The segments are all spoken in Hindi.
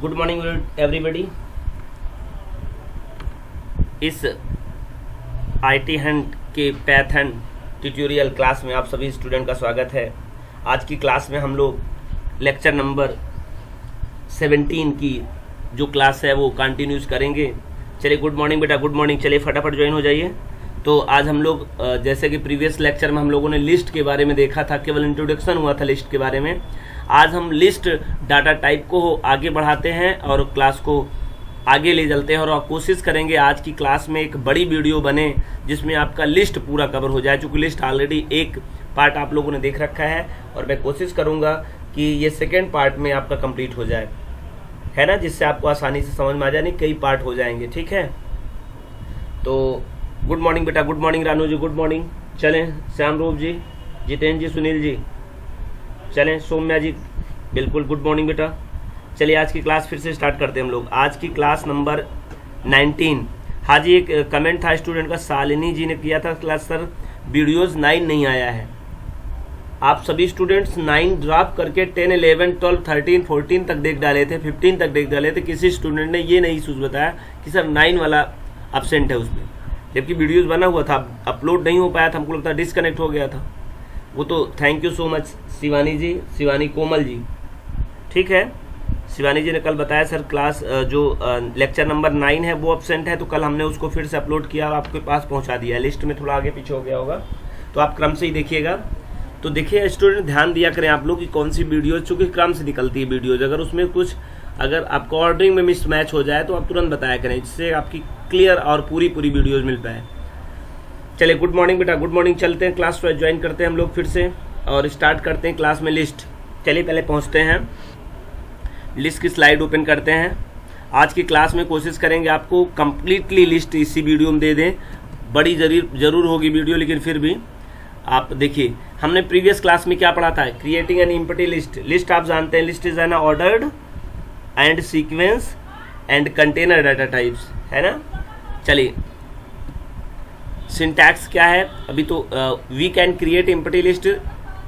Good morning everybody. इस आईटी हैंड के पैथन ट्यूटोरियल क्लास में आप सभी स्टूडेंट का स्वागत है। आज की क्लास में हम लोग लेक्चर नंबर 17 की जो क्लास है वो कंटिन्यूस करेंगे। चलिए गुड मॉर्निंग बेटा, गुड मॉर्निंग। चलिए फटाफट ज्वाइन हो जाइए। तो आज हम लोग जैसे कि प्रीवियस लेक्चर में हम लोगों ने लिस्ट के बारे में देखा था, केवल इंट्रोडक्शन हुआ था लिस्ट के बारे में। आज हम लिस्ट डाटा टाइप को आगे बढ़ाते हैं और क्लास को आगे ले चलते हैं और कोशिश करेंगे आज की क्लास में एक बड़ी वीडियो बने जिसमें आपका लिस्ट पूरा कवर हो जाए। चूंकि लिस्ट ऑलरेडी एक पार्ट आप लोगों ने देख रखा है और मैं कोशिश करूंगा कि ये सेकेंड पार्ट में आपका कंप्लीट हो जाए, है ना, जिससे आपको आसानी से समझ में आ जाए। नहीं, कई पार्ट हो जाएंगे, ठीक है। तो गुड मॉर्निंग बेटा, गुड मॉर्निंग रानू जी, गुड मॉर्निंग। चलें श्याम रूप जी, जितेंद्र जी, सुनील जी, चलें सौम्या जी, बिल्कुल गुड मॉर्निंग बेटा। चलिए आज की क्लास फिर से स्टार्ट करते हैं हम लोग। आज की क्लास नंबर 19। हाँ जी, एक कमेंट था स्टूडेंट का, शालिनी जी ने किया था क्लास सर वीडियोस 9 नहीं आया है। आप सभी स्टूडेंट्स 9 ड्रॉप करके 10, 11, 12, 13, 14 तक देख डाले थे, 15 तक देख डाले थे। किसी स्टूडेंट ने ये नहीं इशूज बताया कि सर 9 वाला एब्सेंट है उसमें, जबकि वीडियोस बना हुआ था, अपलोड नहीं हो पाया था, हमको लगता है डिस्कनेक्ट हो गया था वो। तो thank you so much Shivani ji, Shivani Komal ji, ठीक है। शिवानी जी ने कल बताया सर क्लास जो लेक्चर नंबर 9 है वो एब्सेंट है, तो कल हमने उसको फिर से अपलोड किया और आपके पास पहुंचा दिया। लिस्ट में थोड़ा आगे पीछे हो गया होगा, तो आप क्रम से ही देखिएगा। तो देखिए स्टूडेंट, ध्यान दिया करें आप लोग कि कौन सी वीडियो, चूंकि क्रम से निकलती है वीडियोज, अगर उसमें कुछ अगर आपको ऑर्डरिंग में मिस मैच हो जाए तो आप तुरंत बताया करें, जिससे आपकी क्लियर और पूरी वीडियोज मिल पाए। चलिए गुड मॉर्निंग बेटा, गुड मॉर्निंग। चलते हैं क्लास ज्वाइन करते हैं हम लोग फिर से और स्टार्ट करते हैं क्लास में लिस्ट। चलिए पहले पहुंचते हैं, लिस्ट की स्लाइड ओपन करते हैं। आज की क्लास में कोशिश करेंगे आपको कंप्लीटली लिस्ट इसी वीडियो में दे दें। बड़ी जरूर होगी वीडियो, लेकिन फिर भी आप देखिए हमने प्रीवियस क्लास में क्या पढ़ा था, creating an empty list. List आप जानते हैं, list is an ordered and sequence and container data types, है ना। चलिए सिंटैक्स क्या है अभी तो, we can create empty list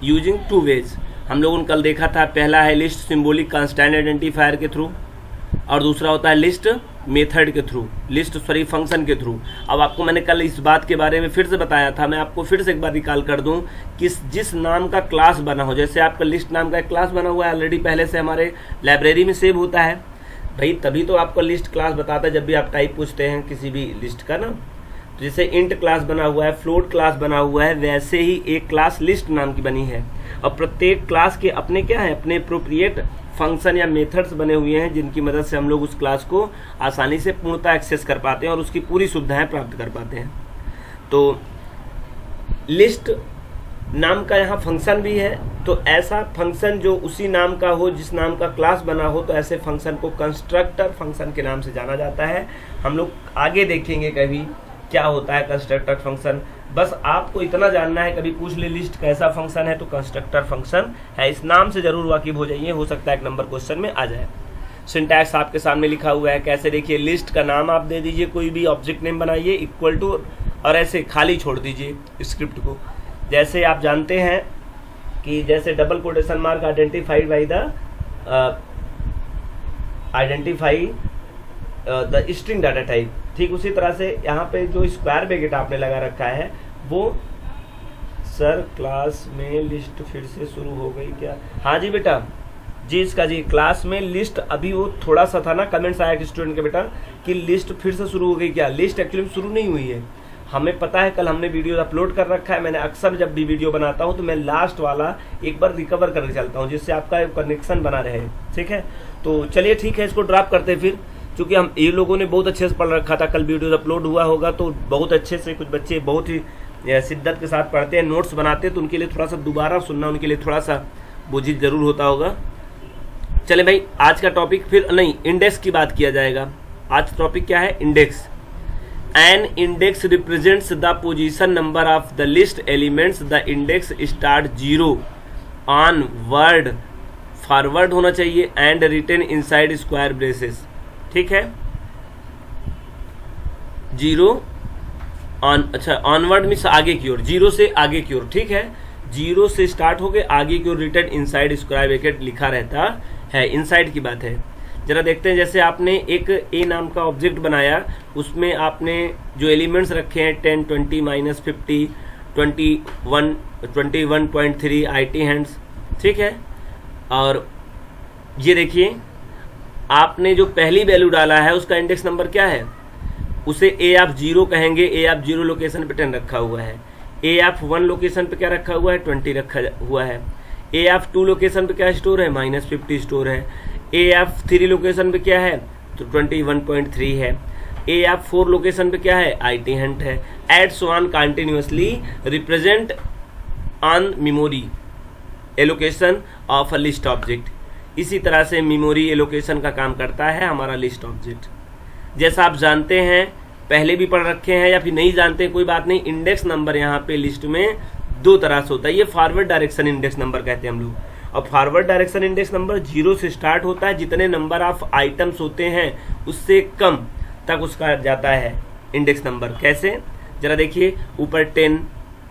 using 2 ways. हम लोगों ने कल देखा था, पहला है लिस्ट सिंबॉलिक कांस्टेंट आइडेंटिफायर के थ्रू और दूसरा होता है लिस्ट मेथड के थ्रू, फंक्शन के थ्रू। अब आपको मैंने कल इस बात के बारे में फिर से बताया था, मैं आपको फिर से एक बार रिकॉल कर दूं कि जिस नाम का क्लास बना हो, जैसे आपका लिस्ट नाम का एक क्लास बना हुआ है ऑलरेडी पहले से हमारे लाइब्रेरी में सेव होता है भाई, तभी तो आपको लिस्ट क्लास बताता है जब भी आप टाइप पूछते हैं किसी भी लिस्ट का ना। जैसे इंट क्लास बना हुआ है, फ्लोट क्लास बना हुआ है, वैसे ही एक क्लास लिस्ट नाम की बनी है। और प्रत्येक क्लास के अपने क्या है, अपने एप्रोप्रिएट फंक्शन या मेथड्स बने हुए हैं, जिनकी मदद से हम लोग उस क्लास को आसानी से पूर्णतः एक्सेस कर पाते हैं और उसकी पूरी सुविधाएं प्राप्त कर पाते हैं। तो लिस्ट नाम का यहाँ फंक्शन भी है, तो ऐसा फंक्शन जो उसी नाम का हो जिस नाम का क्लास बना हो, तो ऐसे फंक्शन को कंस्ट्रक्टर फंक्शन के नाम से जाना जाता है। हम लोग आगे देखेंगे कभी क्या होता है कंस्ट्रक्टर फंक्शन। बस आपको इतना जानना है, कभी पूछ ले लिस्ट कैसा फंक्शन है, तो कंस्ट्रक्टर फंक्शन है। इस नाम से जरूर वाकिफ हो जाइए, हो सकता है एक नंबर क्वेश्चन में आ जाए। सिंटैक्स आपके सामने लिखा हुआ है, कैसे देखिए, लिस्ट का नाम आप दे दीजिए, कोई भी ऑब्जेक्ट नेम बनाइए इक्वल टू, और ऐसे खाली छोड़ दीजिए स्क्रिप्ट को। जैसे आप जानते हैं कि जैसे double quotation mark identified by the string data type, ठीक उसी तरह से यहाँ पे जो स्क्वायर ब्रैकेट आपने लगा रखा है वो, सर क्लास में लिस्ट फिर से शुरू हो गई क्या? हाँ जी बेटा जी, इसका जी क्लास में लिस्ट अभी वो थोड़ा सा था ना, कमेंट्स आया कि स्टूडेंट के बेटा कि लिस्ट फिर से शुरू हो गई क्या। लिस्ट एक्चुअली शुरू नहीं हुई है, हमें पता है, कल हमने वीडियो अपलोड कर रखा है। मैंने अक्सर जब भी वीडियो बनाता हूं तो मैं लास्ट वाला एक बार रिकवर करके चलता हूं, जिससे आपका कनेक्शन बना रहे, ठीक है। तो चलिए ठीक है, इसको ड्रॉप करते हैं फिर, क्योंकि हम ये लोगों ने बहुत अच्छे से पढ़ रखा था, कल वीडियो अपलोड हुआ होगा तो बहुत अच्छे से, कुछ बच्चे बहुत ही शिद्दत के साथ पढ़ते हैं, नोट्स बनाते हैं, तो उनके लिए थोड़ा सा दोबारा सुनना उनके लिए थोड़ा सा बोझिल जरूर होता होगा। चले भाई, आज का टॉपिक फिर नहीं, इंडेक्स की बात किया जाएगा। आज टॉपिक क्या है, index. An index represents the position number of the list elements. The index start 0 onward, forward होना चाहिए, and written inside square braces, ठीक है। 0 ऑन, अच्छा ऑनवर्ड मीन्स आगे की ओर, 0 से आगे की ओर, ठीक है। 0 से स्टार्ट हो गए आगे की ओर, रिटन इनसाइड स्क्वायर ब्रैकेट लिखा रहता है, इनसाइड की बात है। जरा देखते हैं। जैसे आपने एक ए नाम का ऑब्जेक्ट बनाया, उसमें आपने जो एलिमेंट्स रखे हैं 10, 20, -50, 21, 21.3 IT हैंड्स, ठीक है। और ये देखिए आपने जो पहली वैल्यू डाला है उसका इंडेक्स नंबर क्या है, उसे ए आप 0 कहेंगे। ए आप 0 लोकेशन पे 10 रखा हुआ है। ए आप 1 लोकेशन पे क्या रखा हुआ है, 20 रखा हुआ है। ए आप 2 लोकेशन पे क्या स्टोर है, -50 स्टोर है। ए आप 3 लोकेशन पे क्या है, तो 21.3 है। ए आप 4 लोकेशन पे क्या है, IT हैंड है। And so on continuously represent on memory allocation of a list object. इसी तरह से मेमोरी एलोकेशन का काम करता है हमारा लिस्ट ऑब्जेक्ट। जैसा आप जानते हैं, पहले भी पढ़ रखे हैं या फिर नहीं जानते कोई बात नहीं, इंडेक्स नंबर यहाँ पे लिस्ट में 2 तरह से होता है। ये फॉरवर्ड डायरेक्शन इंडेक्स नंबर कहते हैं हम लोग। और फॉरवर्ड डायरेक्शन इंडेक्स नंबर 0 से स्टार्ट होता है, जितने नंबर ऑफ आइटम्स होते हैं उससे कम तक उसका जाता है इंडेक्स नंबर। कैसे, जरा देखिए ऊपर 10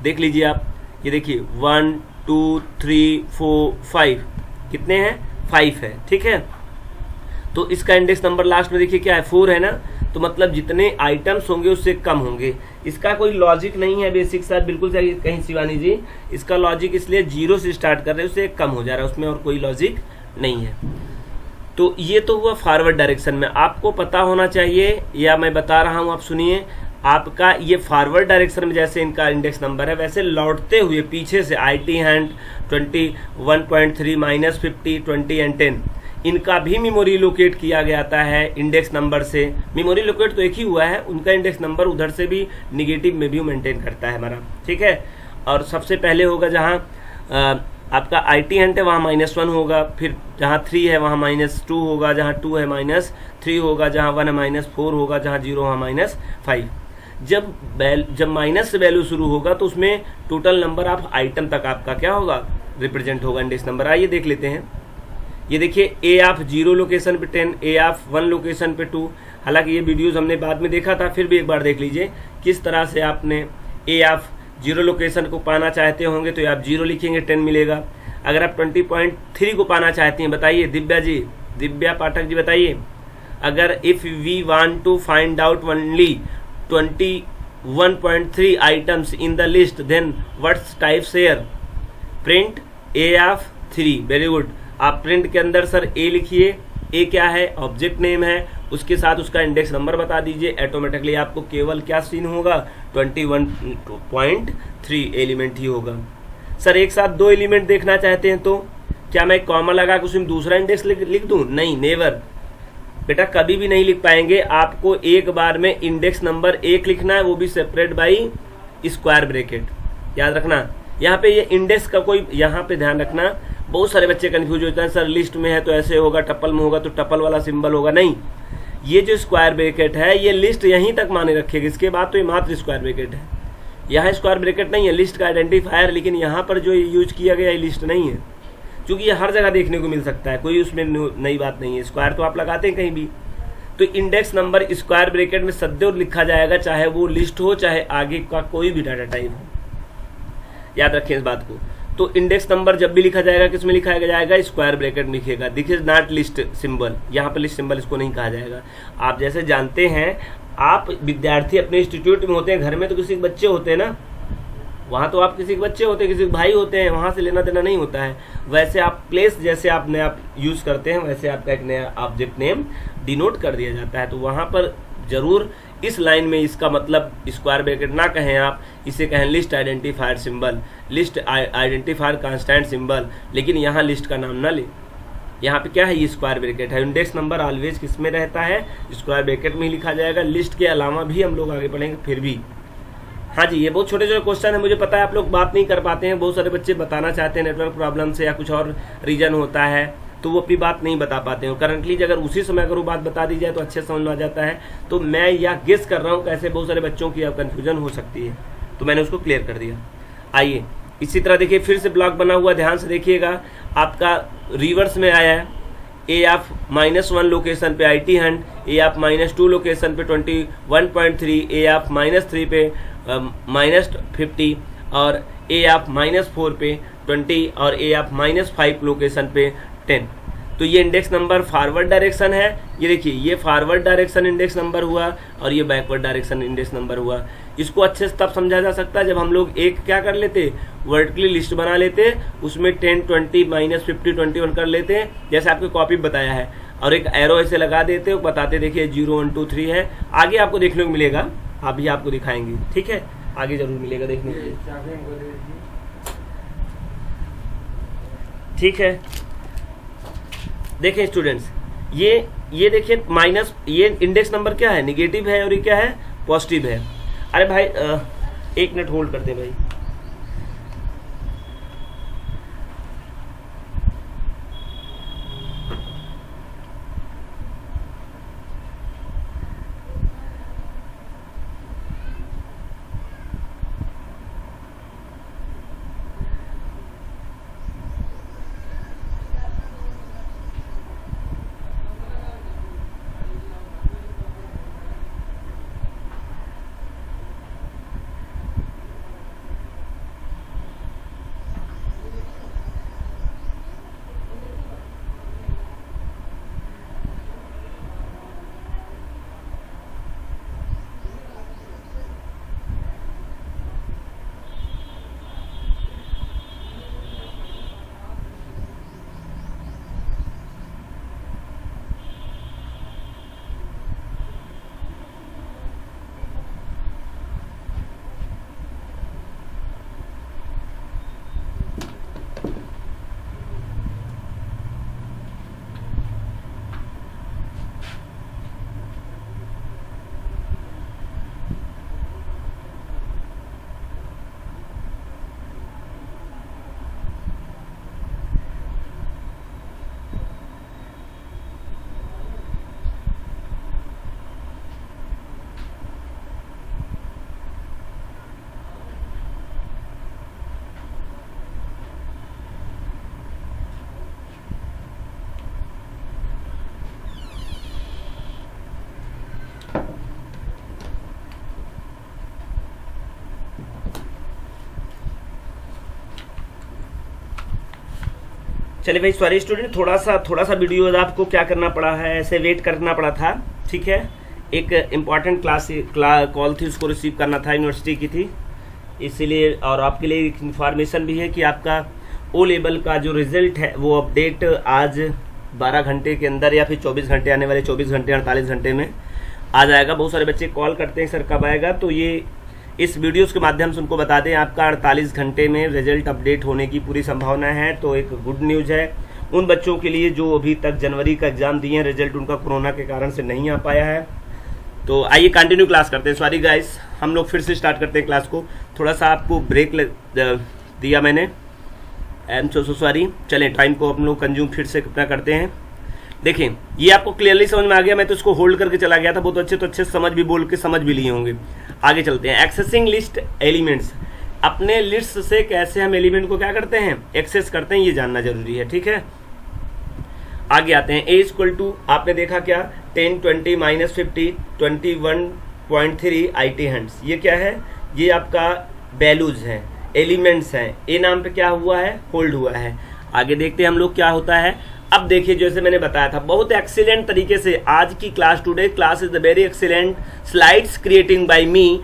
देख लीजिए आप, ये देखिए 1, 2, 3, 4, 5, कितने हैं, 5 है, ठीक है। तो इसका इंडेक्स नंबर लास्ट में देखिए क्या है, 4 है ना, तो मतलब जितने आइटम्स होंगे उससे कम होंगे। इसका कोई लॉजिक नहीं है बेसिक सा, बिल्कुल सही कहीं शिवानी जी, इसका लॉजिक इसलिए 0 से स्टार्ट कर रहे हैं, उससे कम हो जा रहा है, उसमें और कोई लॉजिक नहीं है। तो ये तो हुआ फॉरवर्ड डायरेक्शन में, आपको पता होना चाहिए, या मैं बता रहा हूं आप सुनिए। आपका ये फॉरवर्ड डायरेक्शन में जैसे इनका इंडेक्स नंबर है, वैसे लौटते हुए पीछे से IT हैंड 21.3, -50, 20 एंड 10, इनका भी मेमोरी लोकेट किया गया है इंडेक्स नंबर से। मेमोरी लोकेट तो एक ही हुआ है, उनका इंडेक्स नंबर उधर से भी निगेटिव में भी मेंटेन करता है हमारा, ठीक है। और सबसे पहले होगा जहां आपका IT हैंड है वहां -1 होगा, फिर जहां 3 है वहां -2 होगा, जहां 2 है -3 होगा, जहां 1 है -4 होगा, जहां 0 है -5। जब माइनस से वैल्यू शुरू होगा तो उसमें टोटल नंबर ऑफ आइटम तक आपका क्या होगा, रिप्रेजेंट होगा इंडेक्स नंबर। आइए देख लेते हैं। ये देखिए ए ऑफ 0 लोकेशन पे 10, ए ऑफ 1 लोकेशन पे 2। हालांकि ये वीडियोस हमने बाद में देखा था, फिर भी एक बार देख लीजिए किस तरह से आपने ए ऑफ 0 लोकेशन को पाना चाहते होंगे तो आप 0 लिखेंगे, 10 मिलेगा। अगर आप 20.3 को पाना चाहते हैं, बताइए दिव्या जी, दिव्या पाठक जी बताइए, अगर if we want to find out only 21.3 items in the list, then what types here? Print A of 3, very good. आप प्रिंट के अंदर सर A लिखिए, A क्या है, ऑब्जेक्ट नेम है, उसके साथ उसका इंडेक्स नंबर बता दीजिए, ऑटोमेटिकली आपको केवल क्या सीन होगा, 21.3 एलिमेंट ही होगा। सर एक साथ 2 एलिमेंट देखना चाहते हैं तो क्या मैं कॉमा लगा के उसमें दूसरा इंडेक्स लिख दूं? नहीं, नेवर बेटा, कभी भी नहीं लिख पाएंगे। आपको एक बार में इंडेक्स नंबर 1 लिखना है, वो भी सेपरेट बाई स्क्वायर ब्रैकेट, याद रखना। यहाँ पे ये इंडेक्स का कोई, यहाँ पे ध्यान रखना, बहुत सारे बच्चे कंफ्यूज होते हैं, सर लिस्ट में है तो ऐसे होगा, टप्पल में होगा तो टप्पल वाला सिंबल होगा। नहीं, ये जो स्क्वायर ब्रैकेट है ये लिस्ट यहीं तक माने रखेगी, इसके बाद तो ये मात्र स्क्वायर ब्रैकेट है। यहाँ स्क्वायर ब्रैकेट नहीं है, लिस्ट का आइडेंटिफायर, लेकिन यहाँ पर जो यूज किया गया है लिस्ट नहीं है, क्योंकि ये हर जगह देखने को मिल सकता है, कोई उसमें नई बात नहीं है। स्क्वायर तो आप लगाते हैं कहीं भी, तो इंडेक्स नंबर स्क्वायर ब्रैकेट में सदैव लिखा जाएगा, चाहे वो लिस्ट हो चाहे आगे का कोई भी डाटा टाइप हो, याद रखें इस बात को। तो इंडेक्स नंबर जब भी लिखा जाएगा किसमें लिखा जाएगा, स्क्वायर ब्रैकेट में लिखेगा। This is not list symbol, यहाँ पर लिस्ट सिंबल इसको नहीं कहा जाएगा। आप जैसे जानते हैं, आप विद्यार्थी अपने इंस्टीट्यूट में होते हैं, घर में तो किसी के बच्चे होते हैं ना, वहां तो आप किसी के बच्चे होते हैं, किसी के भाई होते हैं, वहां से लेना देना नहीं होता है। वैसे आप प्लेस जैसे आप नया यूज करते हैं, वैसे आपका एक नया ऑब्जेक्ट नेम डिनोट कर दिया जाता है। तो वहां पर जरूर इस लाइन में इसका मतलब स्क्वायर ब्रैकेट ना कहें, आप इसे कहें list identifier symbol, list identifier constant symbol, लेकिन यहाँ लिस्ट का नाम ना ले। यहाँ पे क्या है, ये स्क्वायर ब्रैकेट है। इंडेक्स नंबर ऑलवेज किस में रहता है, स्क्वायर ब्रैकेट में ही लिखा जाएगा। लिस्ट के अलावा भी हम लोग आगे बढ़ेंगे फिर भी। हाँ जी, ये बहुत छोटे छोटे क्वेश्चन है, मुझे पता है आप लोग बात नहीं कर पाते हैं, बहुत सारे बच्चे बताना चाहते हैं, नेटवर्क प्रॉब्लम से या कुछ और रीजन होता है तो वो अपनी बात नहीं बता पाते हैं। करंटली अगर उसी समय अगर वो बात बता दी जाए तो अच्छे समझ में आ जाता है। तो मैं या गेस कर रहा हूँ कैसे बहुत सारे बच्चों की अब कन्फ्यूजन हो सकती है, तो मैंने उसको क्लियर कर दिया। आइए इसी तरह देखिए, फिर से ब्लॉक बना हुआ, ध्यान से देखिएगा, आपका रिवर्स में आया है। ए ऑफ -1 लोकेशन पे IT hand, A of -2 location पे 21.3, ए ऑफ -3 पे -50 और ए ऑफ -4 पे 20 और ए ऑफ -5 लोकेशन पे 10। तो ये इंडेक्स नंबर फॉरवर्ड डायरेक्शन है, ये देखिए ये फॉरवर्ड डायरेक्शन इंडेक्स नंबर हुआ और ये बैकवर्ड डायरेक्शन इंडेक्स नंबर हुआ। इसको अच्छे से तब समझा जा सकता है जब हम लोग एक क्या कर लेते, वर्टिकली लिस्ट बना लेते, उसमें 10, 20, -50, 21 कर लेते, जैसे आपको कॉपी बताया है, और एक एरो ऐसे लगा देते हो, बताते देखिए 0, 1, 2, 3 है। आगे आपको देखने को मिलेगा, अभी आपको दिखाएंगे, ठीक है, आगे जरूर मिलेगा देखने के लिए, ठीक है। देखें स्टूडेंट्स, ये देखिए माइनस, ये इंडेक्स नंबर क्या है, निगेटिव है, और ये क्या है, पॉजिटिव है। अरे भाई 1 मिनट होल्ड करते हैं भाई। चलिए भाई, सॉरी स्टूडेंट, थोड़ा सा वीडियो आपको क्या करना पड़ा है, ऐसे वेट करना पड़ा था, ठीक है। एक इम्पॉर्टेंट कॉल थी, उसको रिसीव करना था, यूनिवर्सिटी की थी, इसीलिए। और आपके लिए एक इन्फॉर्मेशन भी है कि आपका ओ लेवल का जो रिजल्ट है वो अपडेट आज 12 घंटे के अंदर या फिर 24 घंटे, आने वाले 24 घंटे 48 घंटे में आ जाएगा। बहुत सारे बच्चे कॉल करते हैं सर कब आएगा, तो ये इस वीडियोस के माध्यम से उनको बता दें आपका 48 घंटे में रिजल्ट अपडेट होने की पूरी संभावना है। तो एक गुड न्यूज़ है उन बच्चों के लिए जो अभी तक जनवरी का एग्जाम दिए हैं, रिजल्ट उनका कोरोना के कारण से नहीं आ पाया है। तो आइए कंटिन्यू क्लास करते हैं। सॉरी गाइस, हम लोग फिर से स्टार्ट करते हैं क्लास को। थोड़ा सा आपको ब्रेक दिया मैंने, आई एम सो सॉरी। चलें, टाइम को हम लोग कंज्यूम फिर से कितना करते हैं। देखिए ये आपको क्लियरली समझ में आ गया, मैं तो इसको होल्ड करके चला गया था, बहुत अच्छे तो अच्छे समझ भी बोल के समझ भी लिए होंगे। आगे चलते हैं। एक्सेसिंग लिस्ट एलिमेंट्स, अपने लिस्ट से कैसे हम एलिमेंट को क्या करते हैं, एक्सेस करते हैं, ये जानना जरूरी है, ठीक है। आगे आते हैं। ए इक्वल टू, आपने देखा क्या, 10, 20, -50, 21.3 IT हैंड्स, ये क्या है, ये आपका वैल्यूज है, एलिमेंट्स हैं। ए नाम पे क्या हुआ है, होल्ड हुआ है। आगे देखते हैं हम लोग क्या होता है। अब देखिए जैसे मैंने बताया था, बहुत एक्सीलेंट तरीके से आज की class, today class is the very excellent slides creating by me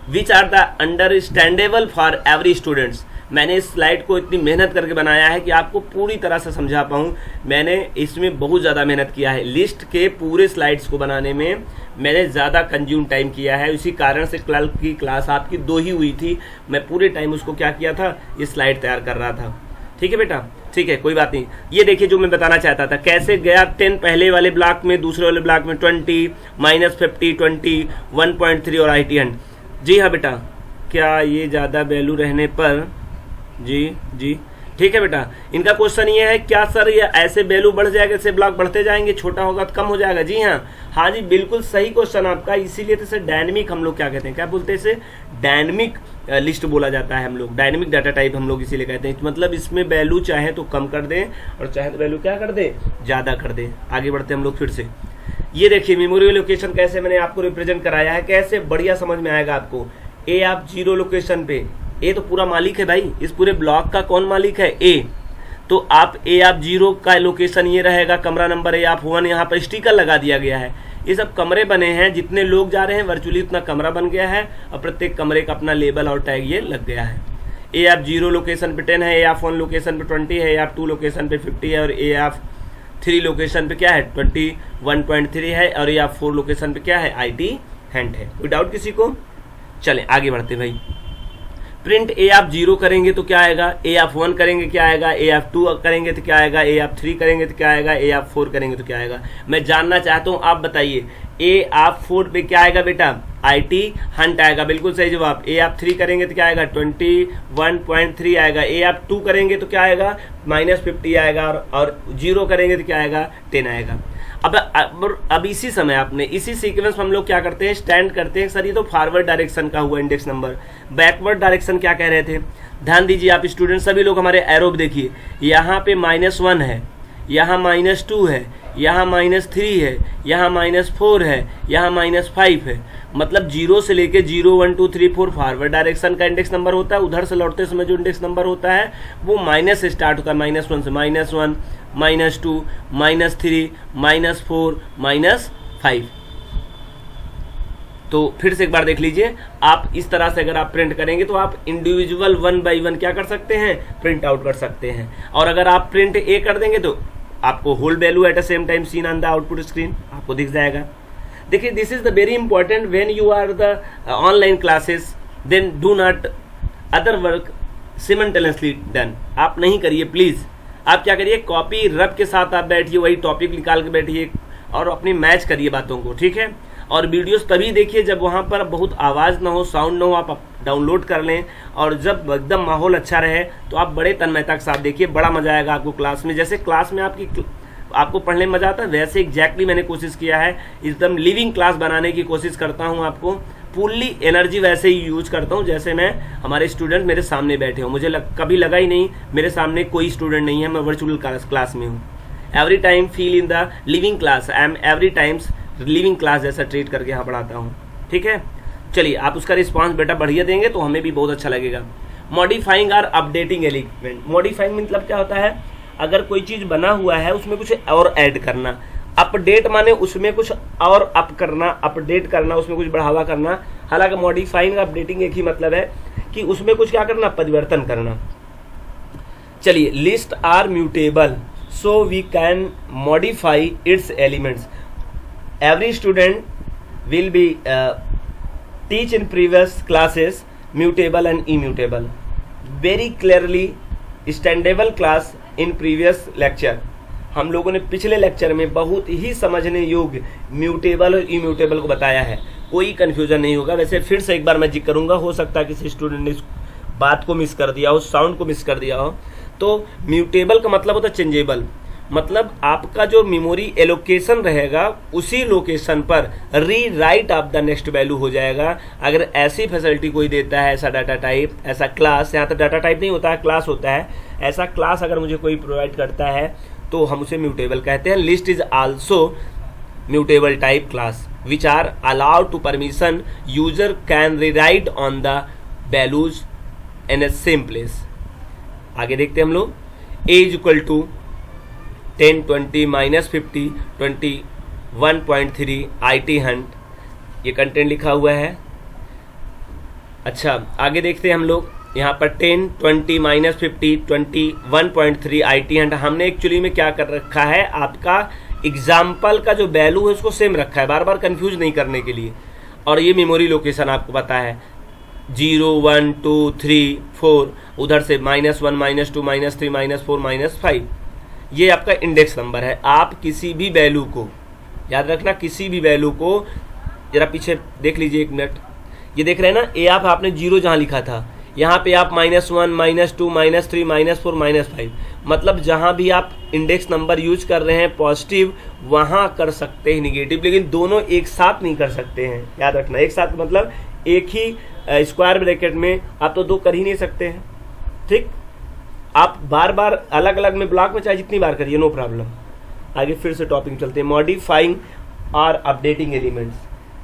which are the understandable for every students. मैंने इस स्लाइड को इतनी मेहनत करके बनाया है कि आपको पूरी तरह से समझा पाऊँ। मैंने इसमें बहुत ज़्यादा मेहनत किया है, लिस्ट के पूरे स्लाइड्स को बनाने में मैंने ज़्यादा कंज्यूम टाइम किया है। इसी कारण से कल की क्लास आपकी 2 ही हुई थी, मैं पूरे टाइम उसको क्या किया था, ये स्लाइड तैयार कर रहा था। ठीक है बेटा, ठीक है, कोई बात नहीं। ये देखिए जो मैं बताना चाहता था, कैसे गया 10 पहले वाले ब्लॉक में, दूसरे वाले ब्लॉक में 20, -50, 20, 1.3 और IT हैंड। जी हाँ बेटा, क्या ये ज़्यादा वैल्यू रहने पर, जी ठीक है बेटा। इनका क्वेश्चन ये है, क्या सर ये ऐसे वैल्यू बढ़ जाएगा, ऐसे ब्लॉक बढ़ते जाएंगे, छोटा होगा तो कम हो जाएगा। जी हाँ जी, बिल्कुल सही क्वेश्चन आपका। इसीलिए तो इसे डायनेमिक हम लोग क्या कहते हैं, क्या बोलते हैं, इसे डायनेमिक लिस्ट बोला जाता है। हम लोग डायनेमिक डाटा टाइप हम लोग इसीलिए कहते हैं, मतलब इसमें वैल्यू चाहे तो कम कर दें और चाहे तो वैल्यू क्या कर दें, ज़्यादा कर दें। आगे बढ़ते हैं हम लोग फिर से। ये देखिए मेमोरी लोकेशन कैसे मैंने आपको रिप्रेजेंट कराया है, कैसे बढ़िया समझ में आएगा आपको। ए आप 0 लोकेशन पे, ए तो पूरा मालिक है भाई, इस पूरे ब्लॉक का कौन मालिक है, ए। तो आप ए आप 0 का लोकेशन ये रहेगा, कमरा नंबर ए आप 1, यहाँ पर स्टिकर लगा दिया गया है। ये सब कमरे बने हैं, जितने लोग जा रहे हैं वर्चुअली उतना कमरा बन गया है और प्रत्येक कमरे का अपना लेबल और टैग ये लग गया है। ए आप 0 लोकेशन पे 10 है, ए आप 1 लोकेशन पे 20 है, ए आप 2 लोकेशन पे 50 है और ए आप 3 लोकेशन पे क्या है 21.3 है और ए आप 4 लोकेशन पे क्या है IT हैंड है। कोई डाउट किसी को? चलें आगे बढ़ते भाई। प्रिंट ए आप 0 करेंगे तो क्या आएगा, ए आप 1 करेंगे क्या आएगा, ए आप 2 करेंगे तो क्या आएगा, ए आप 3 करेंगे तो क्या आएगा, ए आप 4 करेंगे तो क्या आएगा। मैं जानना चाहता हूं, आप बताइए ए आप 4 पे क्या आएगा बेटा, IT हंट आएगा, बिल्कुल सही जवाब। ए आप 3 करेंगे तो क्या आएगा 21.3 आएगा, ए आप 2 करेंगे तो क्या आएगा -50 आएगा और 0 करेंगे तो क्या आएगा 10 आएगा। अब इसी समय आपने इसी सीक्वेंस में हम लोग क्या करते हैं, स्टैंड करते हैं। सर ये तो फॉरवर्ड डायरेक्शन का हुआ इंडेक्स नंबर, बैकवर्ड डायरेक्शन क्या कह रहे थे? ध्यान दीजिए आप स्टूडेंट सभी लोग, हमारे एरो देखिए, यहाँ पे -1 है, यहाँ -2 है, यहाँ -3 है, यहाँ -4 है, यहाँ -5 है। मतलब 0 से लेके 0 1 2 3 4 फॉरवर्ड डायरेक्शन का इंडेक्स नंबर होता है। उधर से लौटते समय जो इंडेक्स नंबर होता है वो माइनस से स्टार्ट होता है, -1 से, -1 -2 -3 -4 -5। तो फिर से एक बार देख लीजिए, आप इस तरह से अगर आप प्रिंट करेंगे तो आप इंडिविजुअल 1 by 1 क्या कर सकते हैं, प्रिंट आउट कर सकते हैं। और अगर आप प्रिंट ए कर देंगे तो आपको whole value at the same time seen on the output screen आपको दिख जाएगा। देखिए this is the very important when you are the online classes, then do not other work simultaneously done. आप नहीं करिए प्लीज, आप क्या करिए, कॉपी रब के साथ आप बैठिए, वही टॉपिक निकाल के बैठिए और अपनी मैच करिए बातों को, ठीक है। और वीडियोस तभी देखिए जब वहां पर बहुत आवाज ना हो, साउंड ना हो, आप डाउनलोड कर लें और जब एकदम माहौल अच्छा रहे तो आप बड़े तन्मयता के साथ देखिए, बड़ा मजा आएगा आपको क्लास में। जैसे क्लास में आपको पढ़ने में मजा आता है, वैसे एग्जैक्टली मैंने कोशिश किया है, एकदम लिविंग क्लास बनाने की कोशिश करता हूं, आपको फुल्ली एनर्जी वैसे ही यूज करता हूं जैसे मैं हमारे स्टूडेंट मेरे सामने बैठे हो। मुझे कभी लगा ही नहीं मेरे सामने कोई स्टूडेंट नहीं है, मैं वर्चुअल क्लास में हूँ। Every time feel in the living class, I am every times living class जैसा ट्रीट करके यहाँ पढ़ाता हूँ, ठीक है। चलिए आप उसका रिस्पांस बेटा बढ़िया देंगे तो हमें भी बहुत अच्छा लगेगा। मॉडिफाइंग और अपडेटिंग एलिमेंट, मॉडिफाइंग मतलब क्या होता है, अगर कोई चीज बना हुआ है उसमें कुछ और ऐड करना। अपडेट माने उसमें कुछ और अप करना, अपडेट करना, उसमें कुछ बढ़ावा करना। हालांकि मॉडिफाइंग अपडेटिंग एक ही मतलब है कि उसमें कुछ क्या करना, परिवर्तन करना। चलिए list are mutable so we can modify its elements. Every student will be teach in previous classes mutable and immutable very clearly standable class in previous lecture। हम लोगों ने पिछले लेक्चर में बहुत ही समझने योग्य म्यूटेबल और इम्यूटेबल को बताया है, कोई कंफ्यूजन नहीं होगा। वैसे फिर से एक बार मैं जिक्र करूंगा, हो सकता है किसी स्टूडेंट ने इस बात को मिस कर दिया हो, साउंड को मिस कर दिया हो। तो म्यूटेबल का मतलब होता है चेंजेबल, मतलब आपका जो मेमोरी एलोकेशन रहेगा उसी लोकेशन पर री right of the next value हो जाएगा। अगर ऐसी फैसिलिटी कोई देता है, ऐसा डाटा टाइप, ऐसा क्लास, यहाँ तो डाटा टाइप नहीं होता है, क्लास होता है, ऐसा क्लास अगर मुझे कोई प्रोवाइड करता है तो हम उसे म्यूटेबल कहते हैं। List is also mutable type class which are allowed to permission user can rewrite on the values in a same place. आगे देखते हैं हम लोग, a is equal to 10 20 -50 21.3 IT hunt, ये कंटेंट लिखा हुआ है। अच्छा आगे देखते हैं हम लोग, यहाँ पर 10 20 -50 21.3 IT हंट। हमने एक्चुअली में क्या कर रखा है, आपका एग्जाम्पल का जो वैल्यू है उसको सेम रखा है, बार बार कंफ्यूज नहीं करने के लिए। और ये मेमोरी लोकेशन आपको पता है 0 1 2 3 4, उधर से -1 -2 -3 -4 -5, ये आपका इंडेक्स नंबर है। आप किसी भी वैल्यू को याद रखना, किसी भी वैल्यू को जरा पीछे देख लीजिए एक मिनट, ये देख रहे हैं ना, ए आप आपने 0 जहां लिखा था, यहाँ पे आप -1 -2 -3 -4 -5, मतलब जहां भी आप इंडेक्स नंबर यूज कर रहे हैं पॉजिटिव वहां कर सकते हैं निगेटिव, लेकिन दोनों एक साथ नहीं कर सकते हैं। याद रखना, एक साथ मतलब एक ही स्क्वायर ब्रैकेट में आप तो 2 कर ही नहीं सकते हैं, ठीक। आप बार बार अलग अलग में ब्लॉक में चाहे जितनी बार करिए, नो प्रॉब्लम। आगे फिर से टॉपिक चलते हैं, मॉडिफाइंग और अपडेटिंग एलिमेंट्स।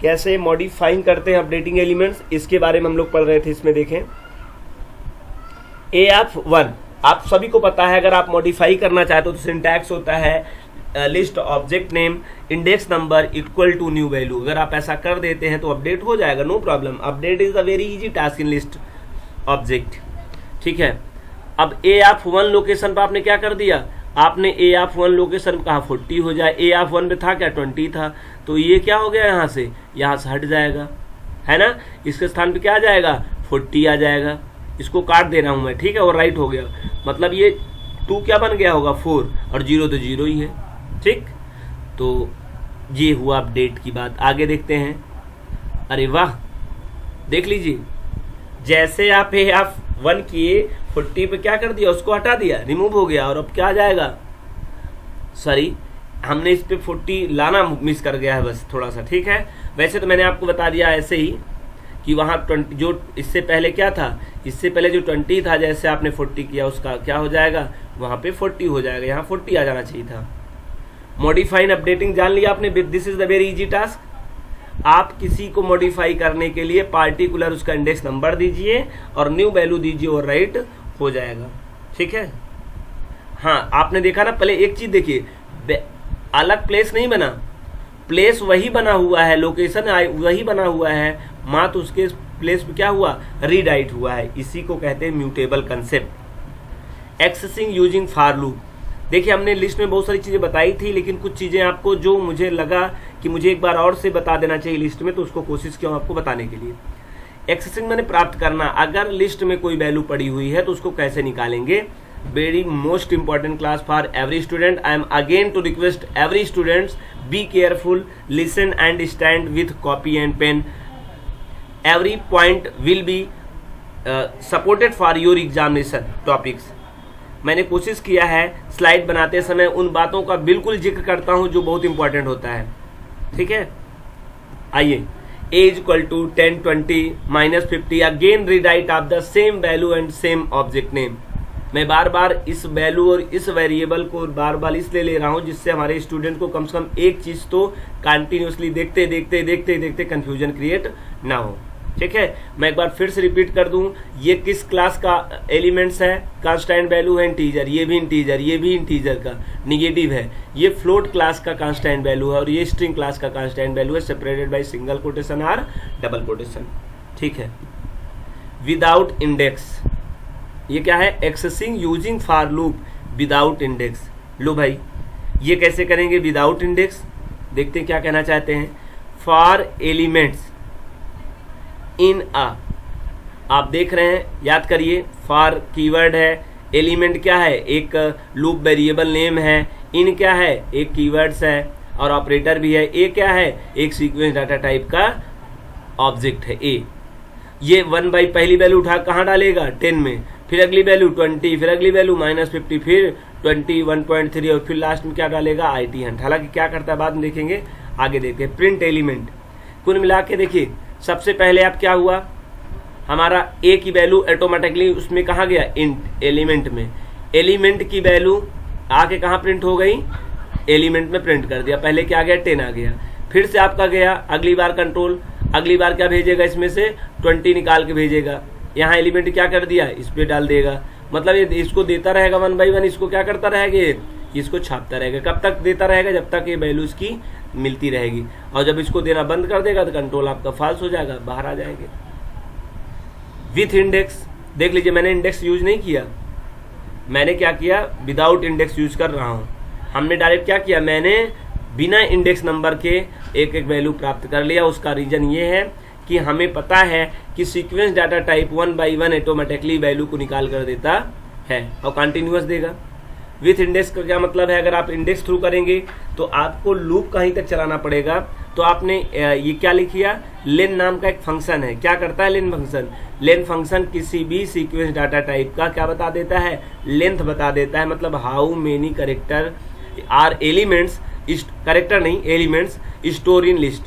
कैसे मॉडिफाइंग करते हैं अपडेटिंग एलिमेंट्स, इसके बारे में हम लोग पढ़ रहे थे। इसमें देखें, ए आप 1 आप सभी को पता है अगर आप मॉडिफाई करना चाहते हो तो सिंटैक्स होता है list object name index number equal to new value. अगर आप ऐसा कर देते हैं तो अपडेट हो जाएगा, no problem. Update is a very easy task in list object, ठीक है। अब ए ऑफ 1 लोकेशन पर आपने क्या कर दिया, आपने ए ऑफ 1 लोकेशन कहा 40 हो जाए, ए ऑफ 1 पे था क्या 20 था, तो ये क्या हो गया यहाँ से हट जाएगा, है ना। इसके स्थान पे क्या आ जाएगा 40 आ जाएगा। इसको काट दे रहा हूं मैं, ठीक है, और राइट हो गया। मतलब ये 2 क्या बन गया होगा 4 और 0 तो 0 ही है, ठीक। तो ये हुआ अपडेट की बात। आगे देखते हैं। अरे वाह, देख लीजिए, जैसे आप ए ऑफ 1 किए 40 पे क्या कर दिया, उसको हटा दिया, रिमूव हो गया। और अब क्या आ जाएगा, सॉरी हमने इस पे 40 लाना मिस कर गया है बस थोड़ा सा, ठीक है। वैसे तो मैंने आपको बता दिया ऐसे ही कि वहाँ 20 जो इससे पहले क्या था, इससे पहले जो 20 था जैसे आपने 40 किया उसका क्या हो जाएगा, वहाँ पे 40 हो जाएगा, यहाँ 40 आ जाना चाहिए था। मॉडिफाइंग अपडेटिंग जान लिया आपने, this is the very easy task. आप किसी को मॉडिफाई करने के लिए पार्टिकुलर उसका इंडेक्स नंबर दीजिए और न्यू वैल्यू दीजिए और राइट हो जाएगा, ठीक है। हाँ, आपने देखा ना, पहले एक चीज देखिए, अलग प्लेस नहीं बना, प्लेस वही बना हुआ है, लोकेशन वही बना हुआ है, मात्र उसके प्लेस पे क्या हुआ, रीडाइट हुआ है। इसी को कहते हैं mutable concept. Accessing using for loop. देखिए हमने लिस्ट में बहुत सारी चीजें बताई थी, लेकिन कुछ चीजें आपको जो मुझे लगा कि मुझे एक बार और से बता देना चाहिए लिस्ट में, तो उसको कोशिश किया आपको बताने के लिए। एक्सेसिंग मैंने प्राप्त करना, अगर लिस्ट में कोई वैल्यू पड़ी हुई है तो उसको कैसे निकालेंगे। Very most important class for every student. I am again to request every students, be careful, listen and stand with copy and pen. Every point will be supported for your examination topics. मैंने कोशिश किया है स्लाइड बनाते समय उन बातों का बिल्कुल जिक्र करता हूं जो बहुत इंपॉर्टेंट होता है, ठीक है। आइए, a equal to 10 20 -50 again rewrite of the same value and same object name. मैं बार बार इस वैल्यू और इस वेरिएबल को बार बार इसलिए ले रहा हूं जिससे हमारे स्टूडेंट को कम से कम एक चीज तो कंटिन्यूअसली देखते देखते देखते देखते कंफ्यूजन क्रिएट ना हो, ठीक है। मैं एक बार फिर से रिपीट कर दूं, ये किस क्लास का एलिमेंट्स है, कांस्टेंट वैल्यू है इंटीजर, ये भी इंटीजर, ये भी इंटीजर का निगेटिव है, ये फ्लोट क्लास का कांस्टेंट वैल्यू है और ये स्ट्रिंग क्लास का कांस्टेंट वैल्यू है, सेपरेटेड बाय सिंगल कोटेशन और डबल कोटेशन, ठीक है। विदाउट इंडेक्स, ये क्या है, accessing using for loop without index. लो भाई, ये कैसे करेंगे विदाउट इंडेक्स, देखते हैं क्या कहना चाहते हैं। फॉर एलिमेंट्स इन अ, आप देख रहे हैं, याद करिए, फॉर कीवर्ड है, एलिमेंट क्या है, एक लूप वेरिएबल नेम है, इन क्या है, एक कीवर्ड्स है और ऑपरेटर भी है, ए क्या है, एक सीक्वेंस डाटा टाइप का ऑब्जेक्ट है ए। ये 1 बाई पहली वैल्यू उठा कहाँ डालेगा 10 में, फिर अगली वैल्यू 20, फिर अगली वैल्यू -50, फिर 20 1.3 और फिर लास्ट में क्या डालेगा IT हंट। हालांकि क्या करता है बाद में देखेंगे, आगे देखते हैं। प्रिंट एलिमेंट, कुल मिला के देखिए, सबसे पहले आप क्या हुआ, हमारा ए की वैल्यू ऑटोमेटिकली उसमें कहा गया, इंट एलिमेंट में, एलिमेंट की वैल्यू आके कहाँ प्रिंट हो गई, एलिमेंट में प्रिंट कर दिया। पहले क्या आ गया 10 आ गया, फिर से आपका गया अगली बार कंट्रोल, अगली बार क्या भेजेगा, इसमें से 20 निकाल के भेजेगा, यहाँ एलिमेंट क्या कर दिया, इस पे डाल देगा। मतलब ये इसको देता रहेगा 1 बाई 1, इसको क्या करता रहेगा, इसको छापता रहेगा। कब तक देता रहेगा, जब तक ये वैल्यू इसकी मिलती रहेगी, और जब इसको देना बंद कर देगा तो कंट्रोल आपका फॉल्स हो जाएगा, बाहर आ जाएंगे। विथ इंडेक्स, देख लीजिए मैंने इंडेक्स यूज नहीं किया, मैंने क्या किया, विदाउट इंडेक्स यूज कर रहा हूं। हमने डायरेक्ट क्या किया, मैंने बिना इंडेक्स नंबर के एक एक वैल्यू प्राप्त कर लिया। उसका रीजन ये है कि हमें पता है कि sequence data type 1 by 1 automatically value को निकाल कर देता है और कंटिन्यूअस देगा। विथ इंडेक्स का क्या मतलब है, अगर आप इंडेक्स थ्रू करेंगे तो आपको लूप कहीं तक चलाना पड़ेगा। तो आपने ये क्या लिखिया, लेन नाम का एक फंक्शन है, क्या करता है लेन फंक्शन, लेन फंक्शन किसी भी सीक्वेंस डाटा टाइप का क्या बता देता है, लेंथ बता देता है। मतलब how many character are elements, character नहीं एलिमेंट्स स्टोर इन लिस्ट।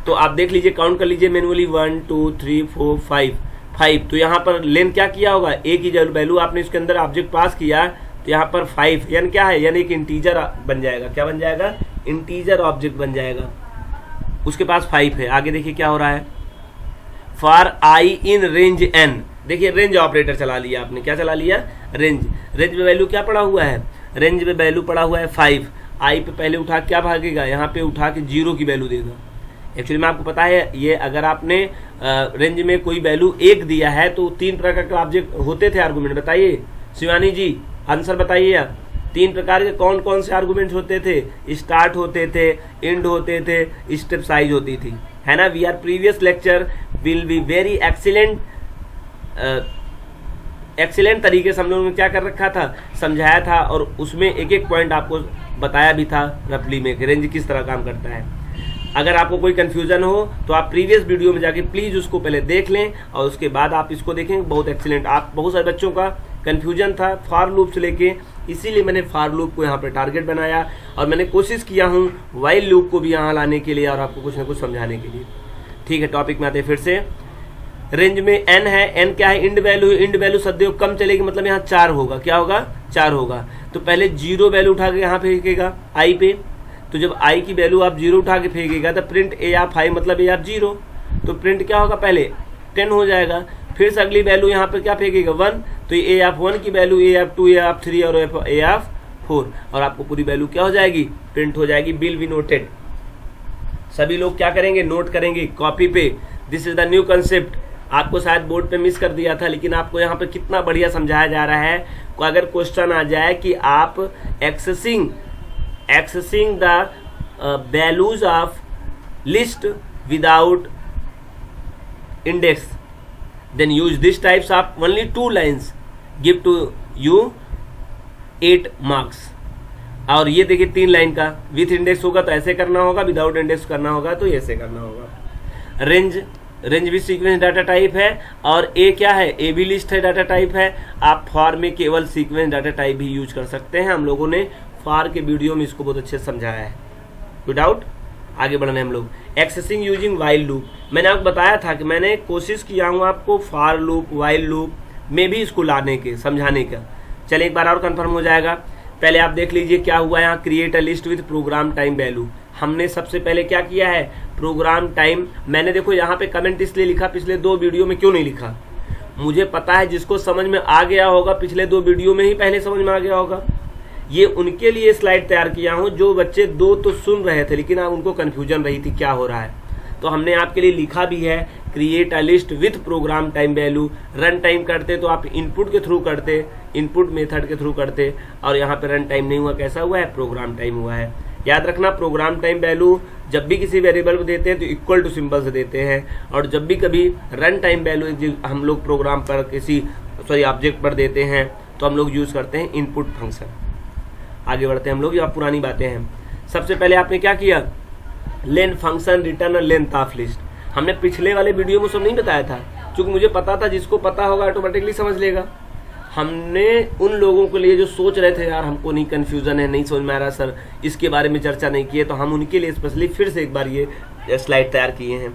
तो आप देख लीजिए, काउंट कर लीजिए मैनुअली, 1 2 3 4 5। तो यहाँ पर लेन क्या किया होगा, ए की वैल्यू आपने इसके अंदर ऑब्जेक्ट पास किया, तो यहाँ पर 5 यानी क्या है, यानी एक इंटीजर बन जाएगा। क्या बन जाएगा, इंटीजर ऑब्जेक्ट बन जाएगा, उसके पास 5 है। आगे देखिए क्या हो रहा है, for I in range n. देखिए रेंज ऑपरेटर चला लिया आपने, क्या चला लिया, रेंज। रेंज में वैल्यू क्या पड़ा हुआ है, रेंज में वैल्यू पड़ा हुआ है 5। आई पे पहले उठा क्या भागेगा, यहाँ पे उठा के 0 की वैल्यू देगा। एक्चुअली में आपको पता है ये अगर आपने रेंज में कोई वैल्यू 1 दिया है तो 3 प्रकार के ऑब्जेक्ट होते थे आर्गुमेंट, बताइए शिवानी जी आंसर बताइए आप। 3 प्रकार के कौन कौन से आर्गुमेंट्स होते थे, स्टार्ट होते थे, एंड होते थे, स्टेप साइज होती थी, है ना। We are previous lecture will be very excellent तरीके से हम लोगों ने क्या कर रखा था, समझाया था, और उसमें एक एक पॉइंट आपको बताया भी था रफली में कि रेंज किस तरह काम करता है। अगर आपको कोई कंफ्यूजन हो तो आप प्रीवियस वीडियो में जाके प्लीज उसको पहले देख लें और उसके बाद आप इसको देखें, बहुत एक्सीलेंट। आप बहुत सारे बच्चों का कंफ्यूजन था फॉर लूप से लेके, इसीलिए मैंने फॉर लूप को यहाँ पे टारगेट बनाया और मैंने कोशिश किया हूँ व्हाइल लूप को भी यहाँ लाने के लिए और आपको कुछ ना कुछ समझाने के लिए। ठीक है, टॉपिक में आते हैं फिर से। रेंज में एन है, एन क्या है, इंड वैल्यू। इंड वैल्यू सदैव कम चलेगी, मतलब यहाँ 4 होगा, क्या होगा, 4 होगा। तो पहले 0 वैल्यू उठा के यहाँ फेंकेगा आई पे, तो जब आई की वैल्यू आप 0 उठा के फेंकेगा तो प्रिंट ए ऑफ 5 मतलब ए ऑफ 0, तो प्रिंट क्या होगा, पहले 10 हो जाएगा। फिर से अगली वैल्यू यहाँ पे क्या फेंकेगा 1, तो ए ऑफ 1 की value A of 2, A of 3 और ए ऑफ 4, और आपको पूरी वैल्यू क्या हो जाएगी, प्रिंट हो जाएगी। Will be noted. सभी लोग क्या करेंगे, नोट करेंगे कॉपी पे। This is the new concept. आपको शायद बोर्ड पे मिस कर दिया था, लेकिन आपको यहाँ पे कितना बढ़िया समझाया जा रहा है। अगर क्वेश्चन आ जाए कि आप accessing the values of list without index, then use this types of only 2 lines, give to you 8 marks। और ये देखिए 3 लाइन का विथ इंडेक्स होगा तो ऐसे करना होगा, विदाउट इंडेक्स करना होगा तो ऐसे करना होगा। रेंज भी सीक्वेंस डाटा टाइप है और ए क्या है, ए भी लिस्ट है, डाटा टाइप है। आप फॉर में केवल सीक्वेंस डाटा टाइप भी यूज कर सकते हैं। हम लोगों ने फॉर के वीडियो में इसको बहुत अच्छे से समझाया है। विदाउट आगे बढ़ने हम लोग एक्सेसिंग यूजिंग वाइल लूप। मैंने आपको बताया था कि मैंने कोशिश किया हूँ आपको फॉर लूप वाइल लूप में भी इसको लाने के समझाने का। चलिए एक बार और कंफर्म हो जाएगा। पहले आप देख लीजिए क्या हुआ यहाँ, create a list with program time value. हमने सबसे पहले क्या किया है, प्रोग्राम टाइम। मैंने देखो यहाँ पे कमेंट इसलिए लिखा, पिछले 2 वीडियो में क्यों नहीं लिखा, मुझे पता है जिसको समझ में आ गया होगा पिछले 2 वीडियो में ही पहले समझ में आ गया होगा। ये उनके लिए स्लाइड तैयार किया हूं जो बच्चे 2 तो सुन रहे थे लेकिन अब उनको कंफ्यूजन रही थी क्या हो रहा है। तो हमने आपके लिए लिखा भी है create a list with program time value. Run time करते तो आप इनपुट के थ्रू करते, इनपुट मेथड के थ्रू करते, और यहाँ पे रन टाइम नहीं हुआ, कैसा हुआ है, प्रोग्राम टाइम हुआ है। याद रखना प्रोग्राम टाइम वैल्यू जब भी किसी वेरिएबल में देते हैं तो इक्वल टू सिंबल से देते हैं, और जब भी कभी रन टाइम वैल्यू हम लोग प्रोग्राम पर किसी ऑब्जेक्ट पर देते हैं तो हम लोग यूज करते हैं इनपुट फंक्शन। आगे बढ़ते हैं हम लोग, ये पुरानी बातें हैं। सबसे पहले आपने क्या किया, len function return length of list. हमने पिछले वाले वीडियो में सब नहीं बताया था, क्योंकि मुझे पता था जिसको पता होगा ऑटोमेटिकली समझ लेगा। हमने उन लोगों के लिए जो सोच रहे थे यार हमको नहीं कंफ्यूजन है, नहीं समझ में आ रहा सर, इसके बारे में चर्चा नहीं किए, तो हम उनके लिए स्पेशली फिर से एक बार ये स्लाइड तैयार किए हैं।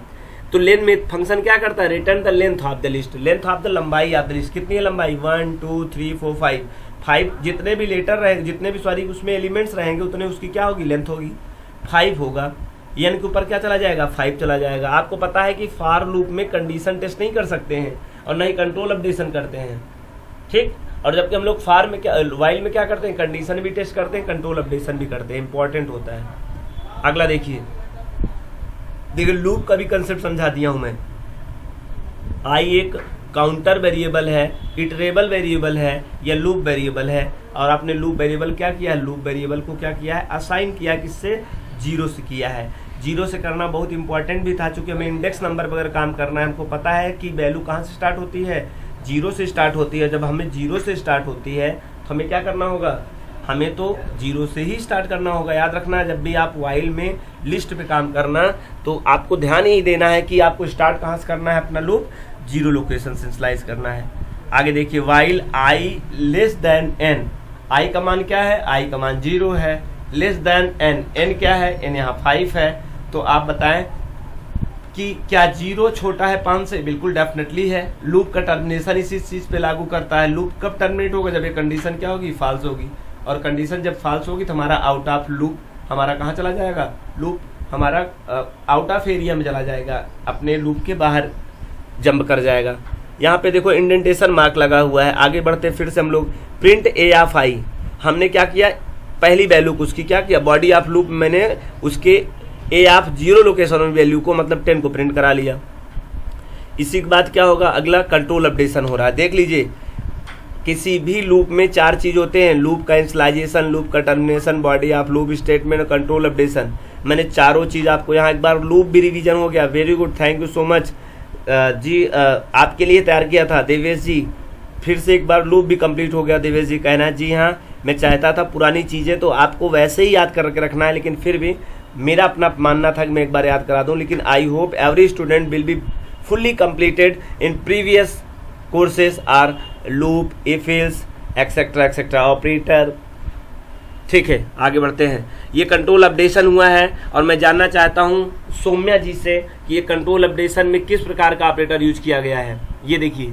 तो लेन में फंक्शन क्या करता है, return the length of the list. Length of the लंबाई ऑफ द लिस्ट, कितनी है लंबाई, 1 2 3 4 5 जितने भी लेटर रहेंगे, जितने भी सॉरी उसमें एलिमेंट्स रहेंगे उतने उसकी क्या होगी, लेंथ होगी, 5 होगा। एन के ऊपर क्या चला जाएगा, 5 चला जाएगा। आपको पता है कि फॉर लूप में कंडीशन टेस्ट नहीं कर सकते हैं और न ही कंट्रोल अपडेशन करते हैं, ठीक। और जबकि हम लोग फॉर में क्या, वाइल में क्या करते हैं, कंडीशन भी टेस्ट करते हैं, कंट्रोल अपडेशन भी करते हैं, इंपॉर्टेंट होता है। अगला देखिए लूप का भी कंसेप्ट समझा दिया हूं मैं। आई एक काउंटर वेरिएबल है, इटरेबल वेरिएबल है या लूप वेरिएबल है, और आपने लूप वेरिएबल क्या किया है, लूप वेरिएबल को क्या किया है, असाइन किया, किससे, 0 से किया है। 0 से करना बहुत इंपॉर्टेंट भी था, चूंकि हमें इंडेक्स नंबर पर अगर काम करना है, हमको पता है कि वैल्यू कहाँ से स्टार्ट होती है, 0 से स्टार्ट होती है। जब हमें 0 से स्टार्ट होती है तो हमें क्या करना होगा, हमें तो 0 से ही स्टार्ट करना होगा। याद रखना जब भी आप वाइल में लिस्ट पे काम करना तो आपको ध्यान ही देना है कि आपको स्टार्ट कहाँ से करना है, अपना लूप 0 लोकेशन से इनिशियलाइज करना है। आगे देखिए while I less than N, I का मान क्या है, आई का मान 0 है, लेस देन एन, एन क्या है, एन यहाँ 5 है। तो आप बताएं कि क्या 0 छोटा है 5 से, बिल्कुल डेफिनेटली है। लूप का टर्मिनेशन इसी चीज पे लागू करता है। लूप कब टर्मिनेट होगा, जब ये कंडीशन क्या होगी, फॉल्स होगी, और कंडीशन जब फॉल्स होगी तो हमारा आउट ऑफ लूप हमारा कहाँ चला जाएगा, लूप हमारा आउट ऑफ एरिया में चला जाएगा, अपने लूप के बाहर जंप कर जाएगा। यहाँ पे देखो इंडेंटेशन मार्क लगा हुआ है। आगे बढ़ते फिर से हम लोग प्रिंट ए ऑफ आई, हमने क्या किया, पहली वैल्यू को उसकी क्या किया, बॉडी ऑफ लूप मैंने उसके ए ऑफ 0 लोकेशन में वैल्यू को मतलब 10 को प्रिंट करा लिया। इसी के बाद क्या होगा, अगला कंट्रोल अपडेशन हो रहा है। देख लीजिए किसी भी लूप में 4 चीज होते हैं, लूप का इनिशियलाइजेशन, लूप का termination, body of loop statement, control updation. मैंने चारों चीज आपको यहाँ एक बार लूप भी रिवीजन हो गया। Very good, thank you so much जी, आपके लिए तैयार किया था देवेश जी। फिर से एक बार लूप भी कंप्लीट हो गया देवेश जी, कहना जी हाँ, मैं चाहता था पुरानी चीज़ें तो आपको वैसे ही याद करके रखना है, लेकिन फिर भी मेरा अपना मानना था कि मैं एक बार याद करा दूं। लेकिन I hope every student will be fully completed in previous courses are loop, if else, etcetera etcetera operator. ठीक है, आगे बढ़ते हैं। ये कंट्रोल अपडेशन हुआ है और मैं जानना चाहता हूं सौम्या जी से कि ये कंट्रोल अपडेशन में किस प्रकार का ऑपरेटर यूज किया गया है। ये देखिए,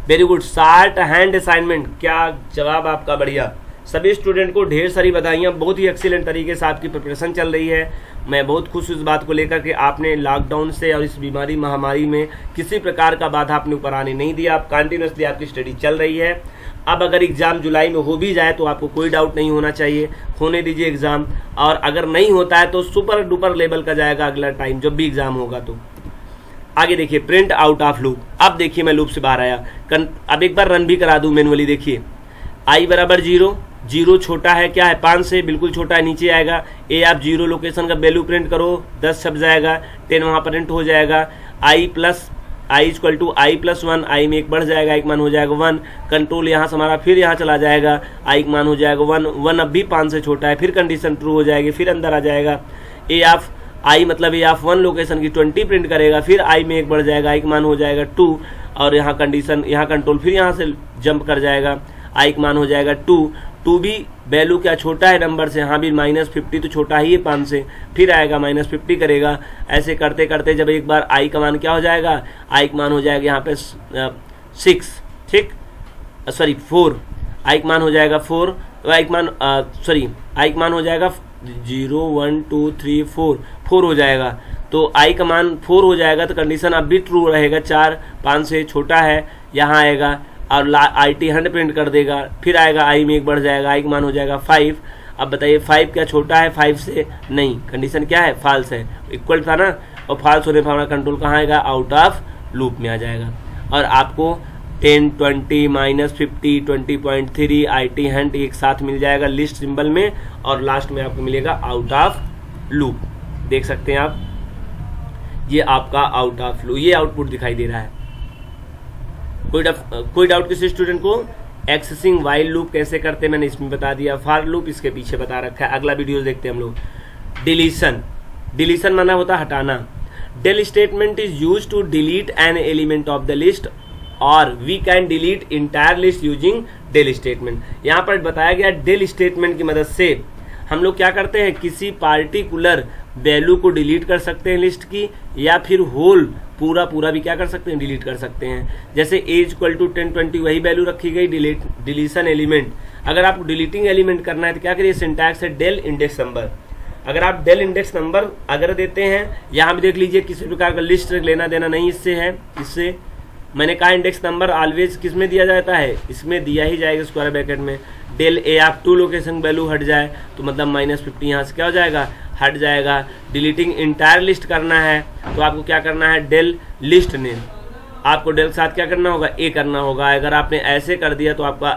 very good, short hand assignment, क्या जवाब आपका, बढ़िया। सभी स्टूडेंट को ढेर सारी बधाइयाँ, बहुत ही एक्सीलेंट तरीके से आपकी प्रिपरेशन चल रही है। मैं बहुत खुश हूँ इस बात को लेकर कि आपने लॉकडाउन से और इस बीमारी महामारी में किसी प्रकार का बाधा अपने ऊपर आने नहीं दिया। आप कंटिन्यूसली आपकी स्टडी चल रही है। अब अगर एग्जाम जुलाई में हो भी जाए तो आपको कोई डाउट नहीं होना चाहिए, होने दीजिए एग्जाम। और अगर नहीं होता है तो सुपर डुपर लेवल का जाएगा अगला टाइम जब भी एग्जाम होगा। तो आगे देखिए, प्रिंट आउट ऑफ लूप। अब देखिए मैं लूप से बाहर आया, अब एक बार रन भी करा दूं मैनुअली। देखिए आई बराबर 0, 0 छोटा है क्या है 5 से, बिल्कुल छोटा है, नीचे आएगा। ए आप 0 लोकेशन का वैल्यू प्रिंट करो, 10 छप जाएगा, 10 वहां प्रिंट हो जाएगा। I equal to I plus 1, आई में 1 बढ़ जाएगा, एक मान हो जाएगा 1। कंट्रोल यहाँ से हमारा फिर यहाँ चला जाएगा, आई मान हो जाएगा 1 अब भी 5 से छोटा है, फिर कंडीशन ट्रू हो जाएगी, फिर अंदर आ जाएगा। ए ऑफ आई मतलब ए ऑफ 1 लोकेशन की 20 प्रिंट करेगा, फिर आई में 1 बढ़ जाएगा, आई मान हो जाएगा 2, और यहाँ कंडीशन, यहाँ कंट्रोल फिर यहाँ से जंप कर जाएगा, आई मान हो जाएगा 2 भी वैल्यू क्या छोटा है नंबर से, हाँ भी -50 तो छोटा ही है 5 से, फिर आएगा -50 करेगा। ऐसे करते करते जब एक बार आई का मान क्या हो जाएगा, आई का मान हो जाएगा यहाँ पे 6, ठीक, सॉरी 4, आई का मान हो जाएगा 4, आई का मान आई का मान हो जाएगा 0 1 2 3 4 हो जाएगा। तो आई का मान 4 हो जाएगा तो कंडीशन अब भी ट्रू रहेगा, 4 5 से छोटा है, यहाँ आएगा और IT 100 प्रिंट कर देगा, फिर आएगा आई में 1 बढ़ जाएगा, आई का मान हो जाएगा 5। अब बताइए 5 क्या छोटा है 5 से, नहीं, कंडीशन क्या है, फाल्स है, इक्वल था ना, और फाल्स होने पर हमारा कंट्रोल कहाँ आएगा, आउट ऑफ लूप में आ जाएगा। और आपको 10 20 -50 20.3 IT 100 एक साथ मिल जाएगा लिस्ट सिंबल में, और लास्ट में आपको मिलेगा आउट ऑफ लूप। देख सकते हैं आप, ये आपका आउट ऑफ लूप, ये आउटपुट दिखाई दे रहा है। कोई डाउट किसी स्टूडेंट को? एक्सेसिंग वाइल लूप कैसे करते हैं मैंने इसमें बता दिया, फॉर लूप इसके पीछे बता रखा है। अगला वीडियो देखते हैं हम लोग। डिलीशन माना होता है हटाना। del statement is use to delete an element of the list, और we can delete entire list using del statement. यहाँ पर बताया गया del स्टेटमेंट की मदद से हम लोग क्या करते हैं, किसी पार्टिकुलर वैल्यू को डिलीट कर सकते हैं लिस्ट की, या फिर होल पूरा भी क्या कर सकते हैं, डिलीट कर सकते हैं। जैसे एज इक्वल टू 10 20 वही वैल्यू रखी गई, डिलीशन एलिमेंट। अगर आपको डिलीटिंग एलिमेंट करना है तो क्या करिए, सिंटैक्स है del इंडेक्स नंबर। अगर आप del इंडेक्स नंबर अगर देते हैं, यहाँ भी देख लीजिए किसी प्रकार का लिस्ट लेना देना नहीं इससे है। इससे मैंने कहा इंडेक्स नंबर ऑलवेज किस में दिया जाता है, इसमें दिया ही जाएगा स्क्वायर ब्रैकेट में। del ए आप 2 लोकेशन वैल्यू हट जाए तो मतलब -50 यहाँ से क्या हो जाएगा, हट जाएगा। डिलीटिंग इंटायर लिस्ट करना है तो आपको क्या करना है, del लिस्ट नेम, आपको del के साथ क्या करना होगा, ए करना होगा। अगर आपने ऐसे कर दिया तो आपका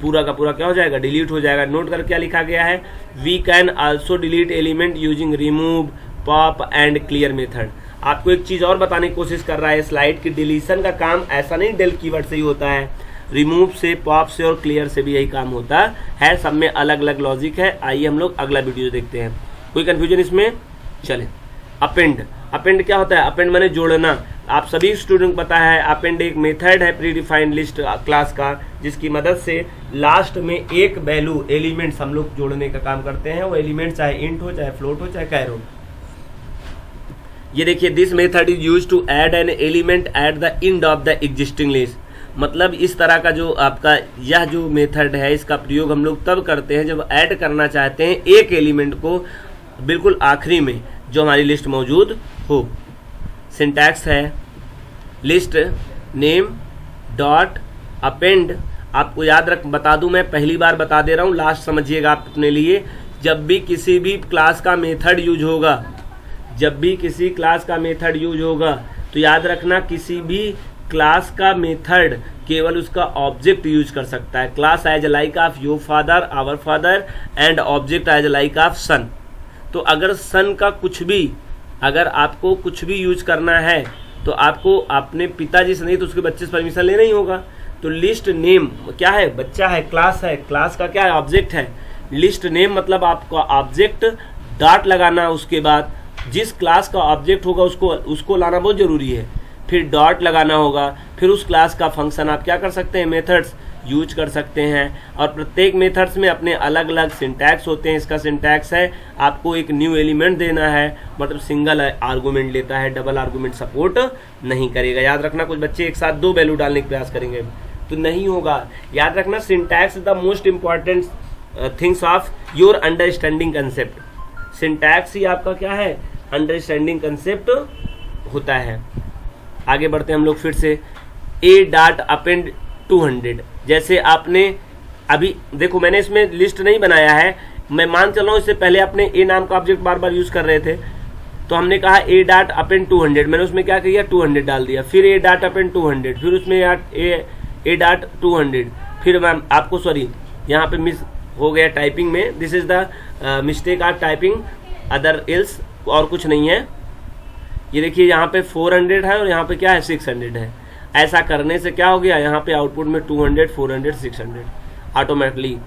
पूरा का पूरा क्या हो जाएगा, डिलीट हो जाएगा। नोट कर क्या लिखा गया है, we can also delete element using remove, pop and clear method. आपको एक चीज और बताने की कोशिश कर रहा है स्लाइड की, डिलीशन का काम ऐसा नहीं del कीवर्ड से ही होता है, रिमूव से, पॉप से और क्लियर से भी यही काम होता है। सब में अलग अलग लॉजिक है। आइए हम लोग अगला वीडियो देखते हैं। कोई कंफ्यूजन इसमें? चले। अपेंड क्या होता है, अपेंड माने जोड़ना। आप सभी स्टूडेंट को पता है अपेंड एक मेथड है प्री डिफाइंड लिस्ट क्लास का, जिसकी मदद से लास्ट में एक वैल्यू एलिमेंट्स हम लोग जोड़ने का काम करते हैं। वो एलिमेंट चाहे इंट हो, चाहे फ्लोट हो, चाहे कैर हो। ये देखिए, this method is use to add an element at the end of the existing list. मतलब इस तरह का जो आपका यह जो मेथड है, इसका प्रयोग हम लोग तब करते हैं जब ऐड करना चाहते हैं एक एलिमेंट को बिल्कुल आखिरी में जो हमारी लिस्ट मौजूद हो। सिंटैक्स है लिस्ट नेम डॉट अपेंड, आपको याद रख बता दूं, मैं पहली बार बता दे रहा हूं, लास्ट समझिएगा आप अपने लिए। जब भी किसी भी क्लास का मेथड यूज होगा, जब भी किसी क्लास का मेथड यूज होगा, तो याद रखना किसी भी क्लास का मेथड केवल उसका ऑब्जेक्ट यूज कर सकता है। Class as like of your father, our father, and object as like of son. तो अगर सन का कुछ भी, अगर आपको कुछ भी यूज करना है तो आपको अपने पिताजी से नहीं तो उसके बच्चे से परमिशन लेना ही होगा। तो लिस्ट नेम क्या है, बच्चा है, क्लास है, क्लास का क्या है, ऑब्जेक्ट है। लिस्ट नेम मतलब आपका ऑब्जेक्ट, डॉट लगाना, उसके बाद जिस क्लास का ऑब्जेक्ट होगा उसको लाना बहुत जरूरी है, फिर डॉट लगाना होगा, फिर उस क्लास का फंक्शन आप क्या कर सकते हैं, मेथड्स यूज कर सकते हैं। और प्रत्येक मेथड्स में अपने अलग अलग सिंटैक्स होते हैं। इसका सिंटैक्स है आपको एक न्यू एलिमेंट देना है, मतलब सिंगल आर्गुमेंट लेता है, डबल आर्गुमेंट सपोर्ट नहीं करेगा। याद रखना कुछ बच्चे एक साथ 2 वैल्यू डालने का प्रयास करेंगे तो नहीं होगा। याद रखना syntax is the most important things of your understanding concept. Syntax ही आपका क्या है, अंडरस्टैंडिंग कंसेप्ट होता है। आगे बढ़ते हैं हम लोग फिर से। ए डॉट अपेंड 200, जैसे आपने अभी देखो मैंने इसमें लिस्ट नहीं बनाया है, मैं मान चल रहा हूँ इससे पहले आपने ए नाम का ऑब्जेक्ट बार बार यूज कर रहे थे, तो हमने कहा ए डॉट अपेंड 200, मैंने उसमें क्या किया 200 डाल दिया, फिर ए डॉट अपेंड 200, फिर उसमें ए डॉट 200, फिर मैम आपको सॉरी यहाँ पे मिस हो गया टाइपिंग में, this is the mistake of typing other else, और कुछ नहीं है। ये देखिए यहाँ पे 400 है और यहाँ पे क्या है 600 है। ऐसा करने से क्या हो गया, यहाँ पे आउटपुट में 200, 400, 600 ऑटोमेटिकली।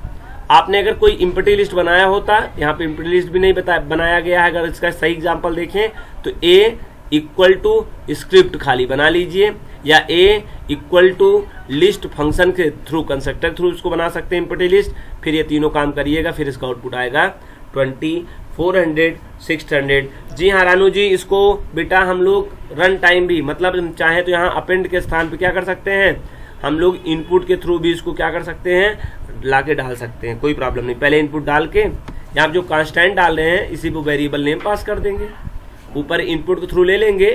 आपने अगर कोई इम्पटी लिस्ट बनाया होता, यहाँ पे इम्पटी लिस्ट भी नहीं बनाया गया है, अगर इसका सही एग्जांपल देखें तो ए इक्वल टू स्क्रिप्ट खाली बना लीजिए, या ए इक्वल टू लिस्ट फंक्शन के थ्रू, कंस्ट्रक्टर थ्रू इसको बना सकते हैं इम्पटी लिस्ट। फिर ये तीनों काम करिएगा, फिर इसका आउटपुट आएगा 20, 400, 600। जी हाँ रानू जी, इसको बेटा हम लोग रन टाइम भी, मतलब चाहे तो यहाँ अपेंड के स्थान पे क्या कर सकते हैं, हम लोग इनपुट के थ्रू भी इसको क्या कर सकते हैं, लाके डाल सकते हैं, कोई प्रॉब्लम नहीं। पहले इनपुट डाल के यहाँ जो कांस्टेंट डाल रहे हैं इसी को वेरिएबल नेम पास कर देंगे, ऊपर इनपुट के थ्रू ले लेंगे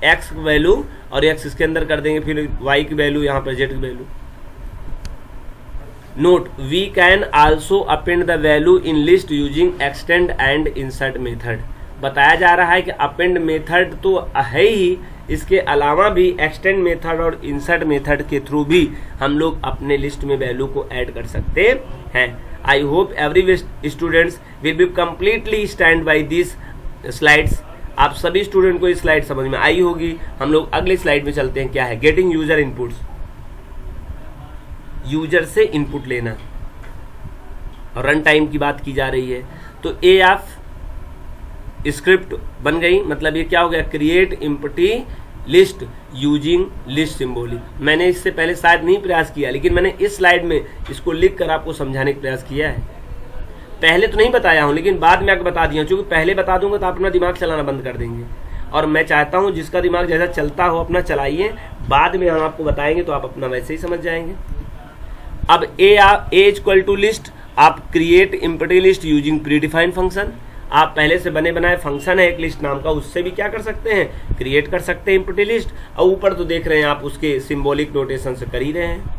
एक्स वैल्यू और एक्स इसके अंदर कर देंगे, फिर वाई की वैल्यू, यहाँ पर जेड की value. Note, we can also append the value in list using extend and insert method. बताया जा रहा है कि अपेंड मेथड तो है ही, इसके अलावा भी एक्सटेंड मेथड और इंसर्ट मेथड के थ्रू भी हम लोग अपने लिस्ट में वैल्यू को ऐड कर सकते हैं। आई hope every students will be completely stand by this slides. आप सभी स्टूडेंट को इस स्लाइड समझ में आई होगी। हम लोग अगली स्लाइड में चलते हैं। क्या है, गेटिंग यूजर इनपुट्स, यूजर से इनपुट लेना, और रन टाइम की बात की जा रही है। तो ए ऑफ स्क्रिप्ट बन गई, मतलब ये क्या हो गया, create empty list using list symbolic. मैंने इससे पहले शायद नहीं प्रयास किया, लेकिन मैंने इस स्लाइड में इसको लिख कर आपको समझाने का प्रयास किया है। पहले तो नहीं बताया हूं, लेकिन बाद में आकर बता दिया, क्योंकि पहले बता दूंगा तो आप अपना दिमाग चलाना बंद कर देंगे, और मैं चाहता हूं जिसका दिमाग जैसा चलता हो अपना चलाइए, बाद में हम आपको बताएंगे तो आप अपना वैसे ही समझ जाएंगे। अब ए इक्वल टू लिस्ट, आप create empty list using pre defined function. आप पहले से बने बनाए फंक्शन है एक लिस्ट नाम का, उससे भी क्या कर सकते हैं, क्रिएट कर सकते हैं इम्पटी लिस्ट। और ऊपर तो देख रहे हैं आप उसके सिंबॉलिक नोटेशन से कर ही रहे हैं।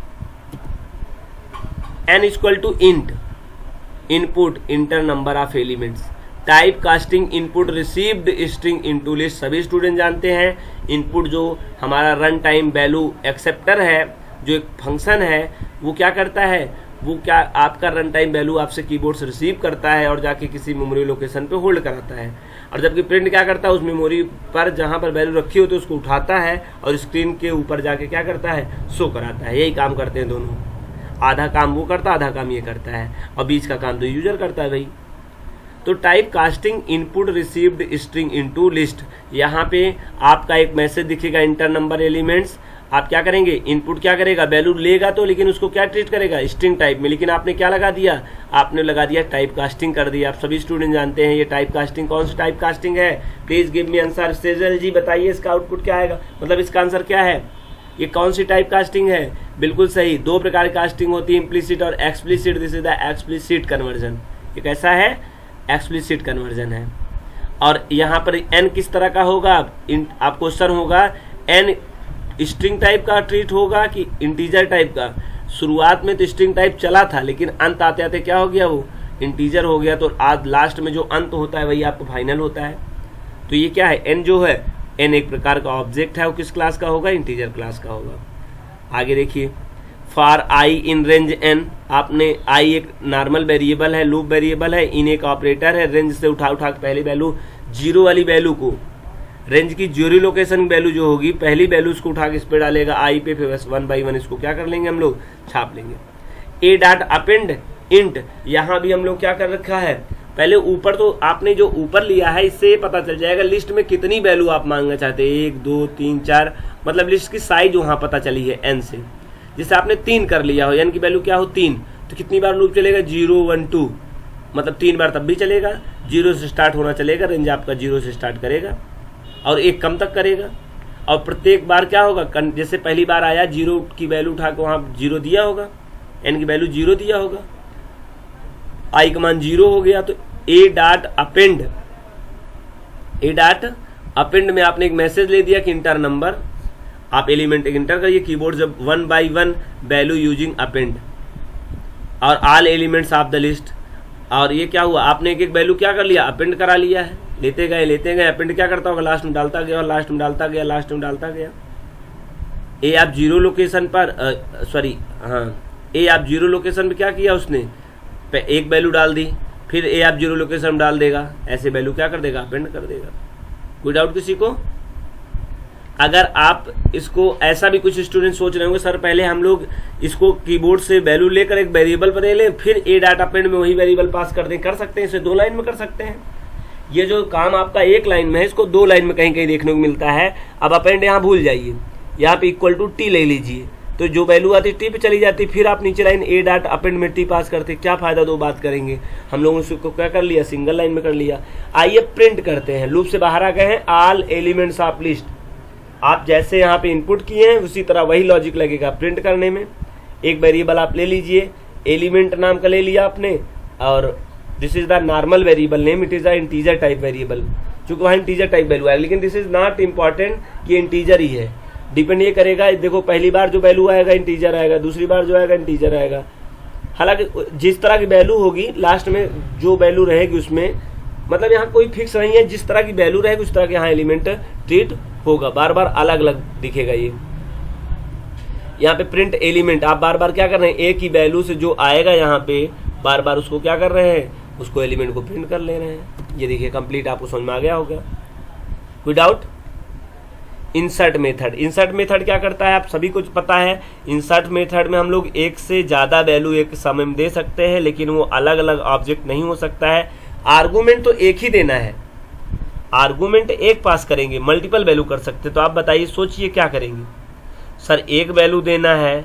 N equal to int, input enter number of elements. Type casting input received string into list, सभी स्टूडेंट जानते हैं। इनपुट जो हमारा रन टाइम वैल्यू एक्सेप्टर है, जो एक फंक्शन है, वो क्या करता है, वो क्या आपका रन टाइम वैल्यू आपसे कीबोर्ड से रिसीव करता है और जाके किसी मेमोरी लोकेशन पे होल्ड कराता है। और जबकि प्रिंट क्या करता है, उस मेमोरी पर जहां पर वैल्यू रखी होती है उसको उठाता है और स्क्रीन के ऊपर जाके क्या करता है, शो कराता है। यही काम करते हैं दोनों, आधा काम वो करता है, आधा काम ये करता है, और बीच का काम तो यूजर करता है भाई। तो type casting input received string into list, यहाँ पे आपका एक मैसेज दिखेगा इंटर नंबर एलिमेंट्स। आप क्या करेंगे, इनपुट क्या करेगा, वैल्यू लेगा तो, लेकिन उसको क्या ट्रीट करेगा, स्ट्रिंग टाइप में। लेकिन आपने क्या लगा दिया, आपने लगा दिया टाइप कास्टिंग कर दिया। आप सभी स्टूडेंट जानते हैं ये टाइप कास्टिंग कौन सी टाइप कास्टिंग है। Please give me answer. Sejal ji बताइए इसका आउटपुट क्या आएगा, मतलब इसका आंसर क्या है, ये कौन सी टाइप कास्टिंग है। बिल्कुल सही, दो प्रकार की कास्टिंग होती है, इम्प्लिसिट और explicit. This is the explicit conversion. ये कैसा है, एक्सप्लिसिट कन्वर्जन है। और यहाँ पर एन किस तरह का होगा, आप क्वेश्चन होगा एन स्ट्रिंग टाइप का ट्रीट होगा कि इंटीजर टाइप का? शुरुआत में तो स्ट्रिंग टाइप चला था, लेकिन अंत आते आते क्या हो गया, वो इंटीजर हो गया। तो आज लास्ट में जो अंत होता है वही आपको फाइनल होता है। तो ये क्या है, एन जो है, एन एक प्रकार का ऑब्जेक्ट है, वो किस क्लास का होगा, इंटीजर क्लास का होगा। आगे देखिए, for I in range N, आपने आई एक नॉर्मल वेरिएबल है, लूप वेरिएबल है, इन एक ऑपरेटर है, रेंज से उठा उठा के पहली वैल्यू जीरो वाली वैल्यू को, रेंज की जीरो लोकेशन वैल्यू जो होगी पहली वैल्यू उसको उठा के इस पे डालेगा आई पे, फिर बस 1 by 1 इसको क्या कर लेंगे हम लोग, छाप लेंगे। ए डॉट अपेंड इंट, यहाँ भी हम लोग क्या कर रखा है, पहले ऊपर तो आपने जो ऊपर लिया है इससे पता चल जाएगा लिस्ट में कितनी वैल्यू आप मांगना चाहते हैं, 1 2 3 4, मतलब लिस्ट की साइज वहां पता चली है एन से। जैसे आपने 3 कर लिया हो, एन की वैल्यू क्या हो 3, तो कितनी बार लूप चलेगा, 0 1 2, मतलब 3 बार तब भी चलेगा, 0 से स्टार्ट होना चलेगा, रेंज आपका 0 से स्टार्ट करेगा और 1 कम तक करेगा। और प्रत्येक बार क्या होगा, जैसे पहली बार आया 0 की वैल्यू उठा के वहां 0 दिया होगा, एन की वैल्यू 0 दिया होगा, आई का मान 0 हो गया। तो ए डॉट अपेंड, ए डॉट अपेंड में आपने एक मैसेज ले दिया कि इंटर नंबर, आप एलिमेंट इंटर करिए कीबोर्ड जब 1 by 1 वैल्यू यूजिंग अपेंड और all elements of the list. और ये क्या हुआ, आपने एक एक वैल्यू क्या कर लिया, अपेंड करा लिया है, लेते गए, अपेंड क्या करता होगा, लास्ट में डालता गया, लास्ट में डालता गया, लास्ट में डालता गया। ए आप 0 लोकेशन पर ए आप 0 लोकेशन पे क्या किया उसने, एक वैल्यू डाल दी, फिर ए आप 0 लोकेशन में डाल देगा, ऐसे वैल्यू क्या कर देगा, अपेंड कर देगा। कोई डाउट किसी को? अगर आप इसको ऐसा भी कुछ स्टूडेंट सोच रहे होंगे, सर पहले हम लोग इसको कीबोर्ड से वैल्यू लेकर एक वेरिएबल बना ले, फिर ए डॉट अपेंड में वही वेरिएबल पास कर दें, कर सकते हैं, इसे 2 लाइन में कर सकते हैं। ये जो काम आपका 1 लाइन में है, इसको 2 लाइन में कहीं कहीं देखने को मिलता है। अब अपेंड यहाँ भूल जाइए, यहाँ पे इक्वल टू टी ले लीजिए, तो जो वैल्यू आती टी पे चली जाती, फिर आप नीचे लाइन ए डॉट अपेंड में टी पास करते, क्या फायदा, 2 बात करेंगे। हम लोगों ने उसको क्या कर लिया, सिंगल लाइन में कर लिया। आइए प्रिंट करते हैं, लूप से बाहर आ गए हैं, ऑल एलिमेंट्स ऑफ लिस्ट, आप जैसे यहाँ पे इनपुट किए हैं उसी तरह वही लॉजिक लगेगा प्रिंट करने में। एक वेरिएबल आप ले लीजिए, एलिमेंट नाम का ले लिया आपने, और this is the normal variable name, it is the integer type variable, चूंकि वहाँ इंटीजर टाइप वैल्यू आएगा, लेकिन दिस इज नॉट इम्पॉर्टेंट कि इंटीजर ही है, डिपेंड ये करेगा, देखो पहली बार जो वैल्यू आएगा इंटीजर आएगा, दूसरी बार जो आएगा इंटीजर आएगा। हालांकि जिस तरह की वैल्यू होगी लास्ट में जो वैल्यू रहेगी उसमें, मतलब यहाँ कोई फिक्स नहीं है, जिस तरह की वैल्यू रहेगी उस तरह के यहाँ एलिमेंट ट्रीट होगा, बार बार अलग अलग दिखेगा। ये यहाँ पे प्रिंट एलिमेंट, आप बार बार क्या कर रहे हैं, एक ही वैल्यू से जो आएगा यहाँ पे बार बार उसको क्या कर रहे हैं, उसको एलिमेंट को प्रिंट कर ले रहे हैं। ये देखिए कंप्लीट, आपको समझ में आ गया होगा। कोई doubt? Insert method, insert method क्या करता है आप सभी को पता है। इंसर्ट मेथड में हम लोग एक से ज्यादा वैल्यू एक समय में दे सकते हैं, लेकिन वो अलग अलग ऑब्जेक्ट नहीं हो सकता है। आर्गुमेंट तो एक ही देना है, आर्गुमेंट एक पास करेंगे, मल्टीपल वैल्यू कर सकते। तो आप बताइए, सोचिए क्या करेंगे। सर एक वैल्यू देना है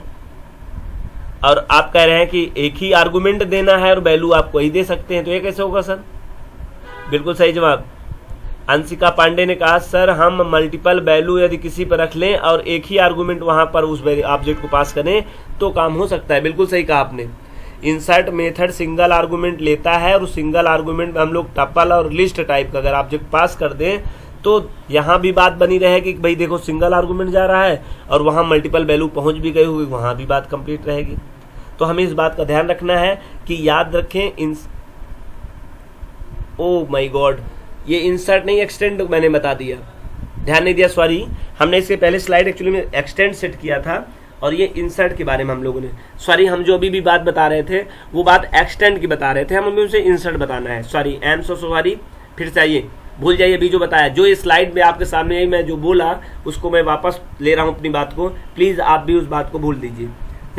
और आप कह रहे हैं कि एक ही आर्गुमेंट देना है और वैल्यू आप वही दे सकते हैं, तो ये कैसे होगा सर? बिल्कुल सही जवाब। अंशिका पांडे ने कहा सर हम मल्टीपल वैल्यू यदि किसी पर रख लें और एक ही आर्गुमेंट वहां पर उस ऑब्जेक्ट को पास करें तो काम हो सकता है। बिल्कुल सही कहा आपने। इंसर्ट मेथड सिंगल आर्गुमेंट लेता है और सिंगल आर्गुमेंट में हम लोग टपल और लिस्ट टाइप का अगर ऑब्जेक्ट पास कर दें तो यहाँ भी बात बनी रहेगी कि भाई देखो सिंगल आर्गुमेंट जा रहा है और वहां मल्टीपल वैल्यू पहुंच भी गई होगी, वहां भी बात कंप्लीट रहेगी। तो हमें इस बात का ध्यान रखना है कि याद रखें ओ माय गॉड, ये इंसर्ट नहीं एक्सटेंड मैंने बता दिया, ध्यान नहीं दिया, सॉरी। हमने इसके पहले स्लाइड एक्चुअली में एक्सटेंड सेट किया था और ये इंसर्ट के बारे में हम लोगों ने, सॉरी, हम जो अभी भी बात बता रहे थे वो बात एक्सटेंड की बता रहे थे, हमें उसे इंसर्ट बताना है। Sorry, I am so sorry. फिर से आइए, भूल जाइए अभी जो बताया, जो इस स्लाइड में आपके सामने मैं जो बोला उसको मैं वापस ले रहा हूँ अपनी बात को, प्लीज आप भी उस बात को भूल दीजिए।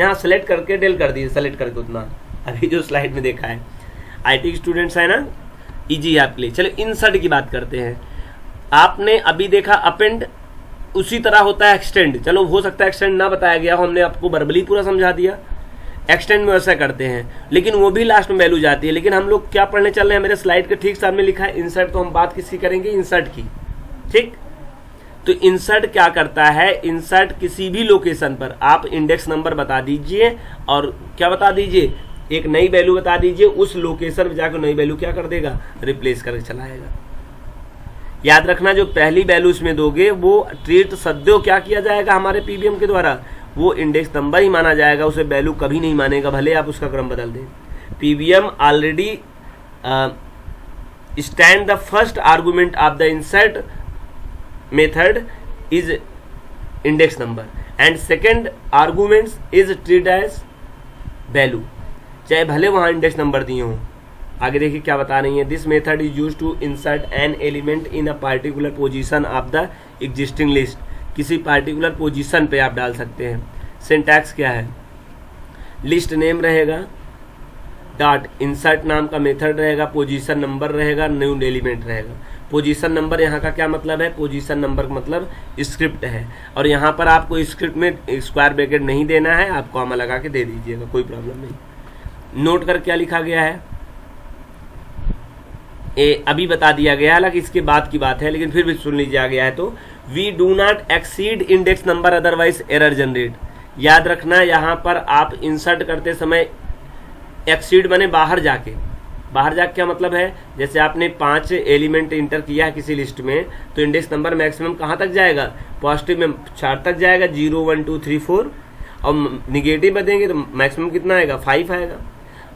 यहाँ सेलेक्ट करके डेल कर दीजिए, सेलेक्ट करके उतना अभी जो स्लाइड में देखा है। IT स्टूडेंट्स है ना, इजी है आपके लिए। चलो इंसर्ट की बात करते हैं। आपने अभी देखा अपेंड उसी तरह होता है एक्सटेंड, चलो हो सकता है एक्सटेंड ना बताया गया हो, हमने आपको वर्बली पूरा समझा दिया। एक्सटेंड में वैसा करते हैं लेकिन वो भी लास्ट में वैल्यू जाती है। लेकिन हम लोग क्या पढ़ने चल रहे हैं, मेरे स्लाइड के ठीक सामने लिखा है इंसर्ट, तो हम बात किसकी करेंगे, इंसर्ट की। ठीक, तो इंसर्ट क्या करता है, इंसर्ट किसी भी लोकेशन पर आप इंडेक्स नंबर बता दीजिए और क्या बता दीजिए, एक नई वैल्यू बता दीजिए, उस लोकेशन में जाकर नई वैल्यू क्या कर देगा, रिप्लेस करके चलाएगा। याद रखना जो पहली वैल्यू इसमें दोगे वो ट्रीट सद्यो क्या किया जाएगा हमारे पीवीएम के द्वारा, वो इंडेक्स नंबर ही माना जाएगा, उसे वैल्यू कभी नहीं मानेगा भले आप उसका क्रम बदल दें। PVM already stand the first argument of the insert method is index number and second arguments is treat as value, चाहे भले वहां इंडेक्स नंबर दिए हों। आगे देखिए क्या बता रही है, this method is use to insert an element in a particular position of the existing list, किसी पार्टिकुलर पोजीशन पे आप डाल सकते हैं। सिंटैक्स क्या है, लिस्ट नेम रहेगा, डॉट इंसर्ट नाम का मेथड रहेगा, पोजीशन नंबर रहेगा, न्यू एलिमेंट रहेगा। पोजीशन नंबर यहाँ का क्या मतलब है, पोजीशन नंबर का मतलब स्क्रिप्ट है, और यहाँ पर आपको स्क्रिप्ट में स्क्वायर ब्रैकेट नहीं देना है, आप कॉमा लगा के दे दीजिएगा, कोई प्रॉब्लम नहीं। नोट कर क्या लिखा गया है, अभी बता दिया गया है, हालांकि इसके बाद की बात है लेकिन फिर भी सुन लीजिए आ गया है तो, we do not exceed index number otherwise error generate. याद रखना यहाँ पर आप इंसर्ट करते समय एक्सीड बने बाहर जाके क्या मतलब है, जैसे आपने 5 एलिमेंट इंटर किया है किसी लिस्ट में तो इंडेक्स नंबर मैक्सिमम कहाँ तक जाएगा, पॉजिटिव में 4 तक जाएगा, 0 1 2 3 4, और निगेटिव में देंगे तो मैक्सिमम कितना आएगा, 5 आएगा।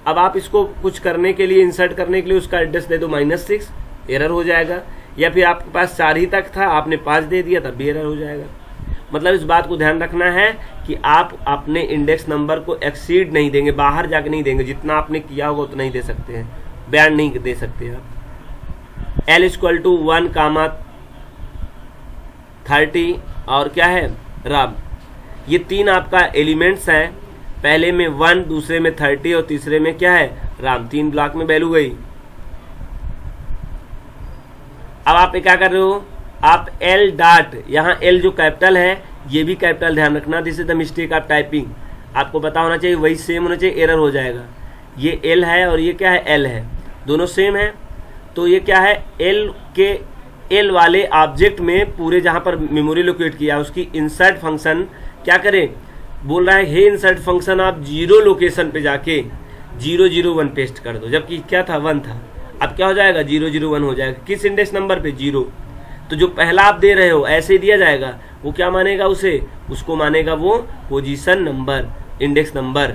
अब आप इसको कुछ करने के लिए, इंसर्ट करने के लिए उसका एड्रेस दे दो -6, एरर हो जाएगा, या फिर आपके पास 4 ही तक था आपने 5 दे दिया तब भी एरर हो जाएगा। मतलब इस बात को ध्यान रखना है कि आप अपने इंडेक्स नंबर को एक्सीड नहीं देंगे, बाहर जाके नहीं देंगे, जितना आपने किया होगा उतना ही दे सकते हैं, बयान नहीं दे सकते आप। L = 1, 30 और क्या है राम, ये 3 आपका एलिमेंट्स हैं, पहले में 1, दूसरे में 30 और तीसरे में क्या है राम, 3 ब्लॉक में वैल्यू गई। अब आप क्या कर रहे हो, आप L डॉट, यहाँ L जो कैपिटल है ये भी कैपिटल, ध्यान रखना, this is the mistake of typing, आपको पता होना चाहिए, वही सेम होना चाहिए, एरर हो जाएगा। ये L है और ये क्या है L है, दोनों सेम है, तो ये क्या है L वाले ऑब्जेक्ट में पूरे जहां पर मेमोरी लोकेट किया उसकी इंसर्ट फंक्शन क्या करे, बोल रहा है हे इंसर्ट फंक्शन आप 0 लोकेशन पे जाके 001 पेस्ट कर दो, जबकि क्या था 1 था, अब क्या हो जाएगा 001 हो जाएगा, किस इंडेक्स नंबर पे 0, तो जो पहला आप दे रहे हो ऐसे ही दिया जाएगा, वो क्या मानेगा उसको मानेगा वो पोजीशन नंबर, इंडेक्स नंबर,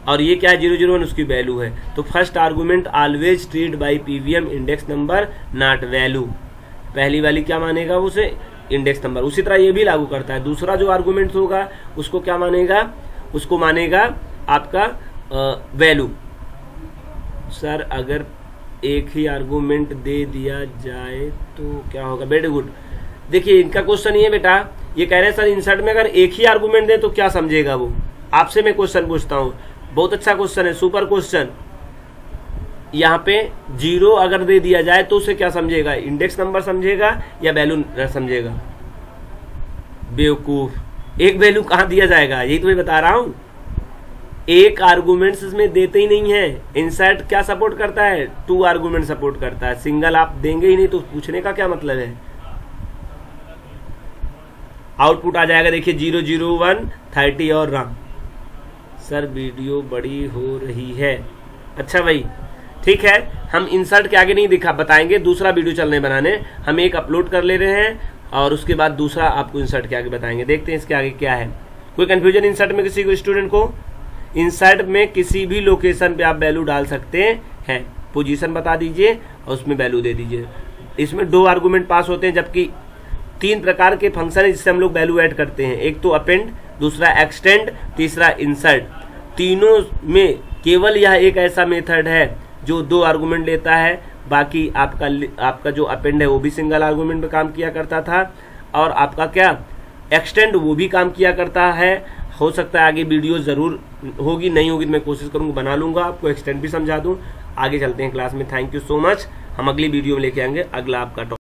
और ये क्या है 001 उसकी वैल्यू है। तो first argument always treat by PVM index number not value, पहली वाली क्या मानेगा उसे इंडेक्स नंबर। उसी तरह ये भी लागू करता है, दूसरा जो आर्गुमेंट होगा उसको क्या मानेगा, उसको मानेगा आपका वैल्यू। सर अगर एक ही आर्गुमेंट दे दिया जाए तो क्या होगा, वेरी गुड। देखिए इनका क्वेश्चन ये बेटा, ये कह रहे हैं सर इंसर्ट में अगर एक ही आर्गुमेंट दे तो क्या समझेगा वो, आपसे मैं क्वेश्चन पूछता हूँ, बहुत अच्छा क्वेश्चन है, सुपर क्वेश्चन। यहाँ पे 0 अगर दे दिया जाए तो उसे क्या समझेगा, इंडेक्स नंबर समझेगा या वैल्यू समझेगा, बेवकूफ, एक वैल्यू कहाँ दिया जाएगा, यही तो मैं बता रहा हूँ, एक आर्गुमेंट्स इसमें देते ही नहीं है। इंसर्ट क्या सपोर्ट करता है, 2 आर्गुमेंट सपोर्ट करता है, सिंगल आप देंगे ही नहीं, तो पूछने का क्या मतलब है। आउटपुट आ जाएगा देखिए 001 30 और राम। सर वीडियो बड़ी हो रही है, अच्छा भाई ठीक है, हम इंसर्ट के आगे नहीं दिखा बताएंगे, दूसरा वीडियो चलने बनाने, हम एक अपलोड कर ले रहे हैं और उसके बाद दूसरा आपको इंसर्ट के आगे बताएंगे। देखते हैं इसके आगे क्या है, कोई कंफ्यूजन इंसर्ट में किसी को, स्टूडेंट को, इंसर्ट में किसी भी लोकेशन पे आप वैल्यू डाल सकते हैं, पोजीशन बता दीजिए और उसमें वैल्यू दे दीजिए। इसमें 2 आर्गुमेंट पास होते हैं, जबकि 3 प्रकार के फंक्शन है जिससे हम लोग वैल्यू ऐड करते हैं, एक तो अपेंड, दूसरा एक्सटेंड, तीसरा इंसर्ट। तीनों में केवल यह एक ऐसा मेथड है जो 2 आर्गुमेंट लेता है, बाकी आपका जो अपेंड है वो भी सिंगल आर्गुमेंट पे काम किया करता था, और आपका क्या एक्सटेंड वो भी काम किया करता है। हो सकता है आगे वीडियो जरूर होगी, नहीं होगी तो मैं कोशिश करूंगा बना लूंगा, आपको एक्सटेंड भी समझा दूं। आगे चलते हैं क्लास में, थैंक यू सो मच, हम अगली वीडियो में लेके आएंगे अगला आपका टॉपिक।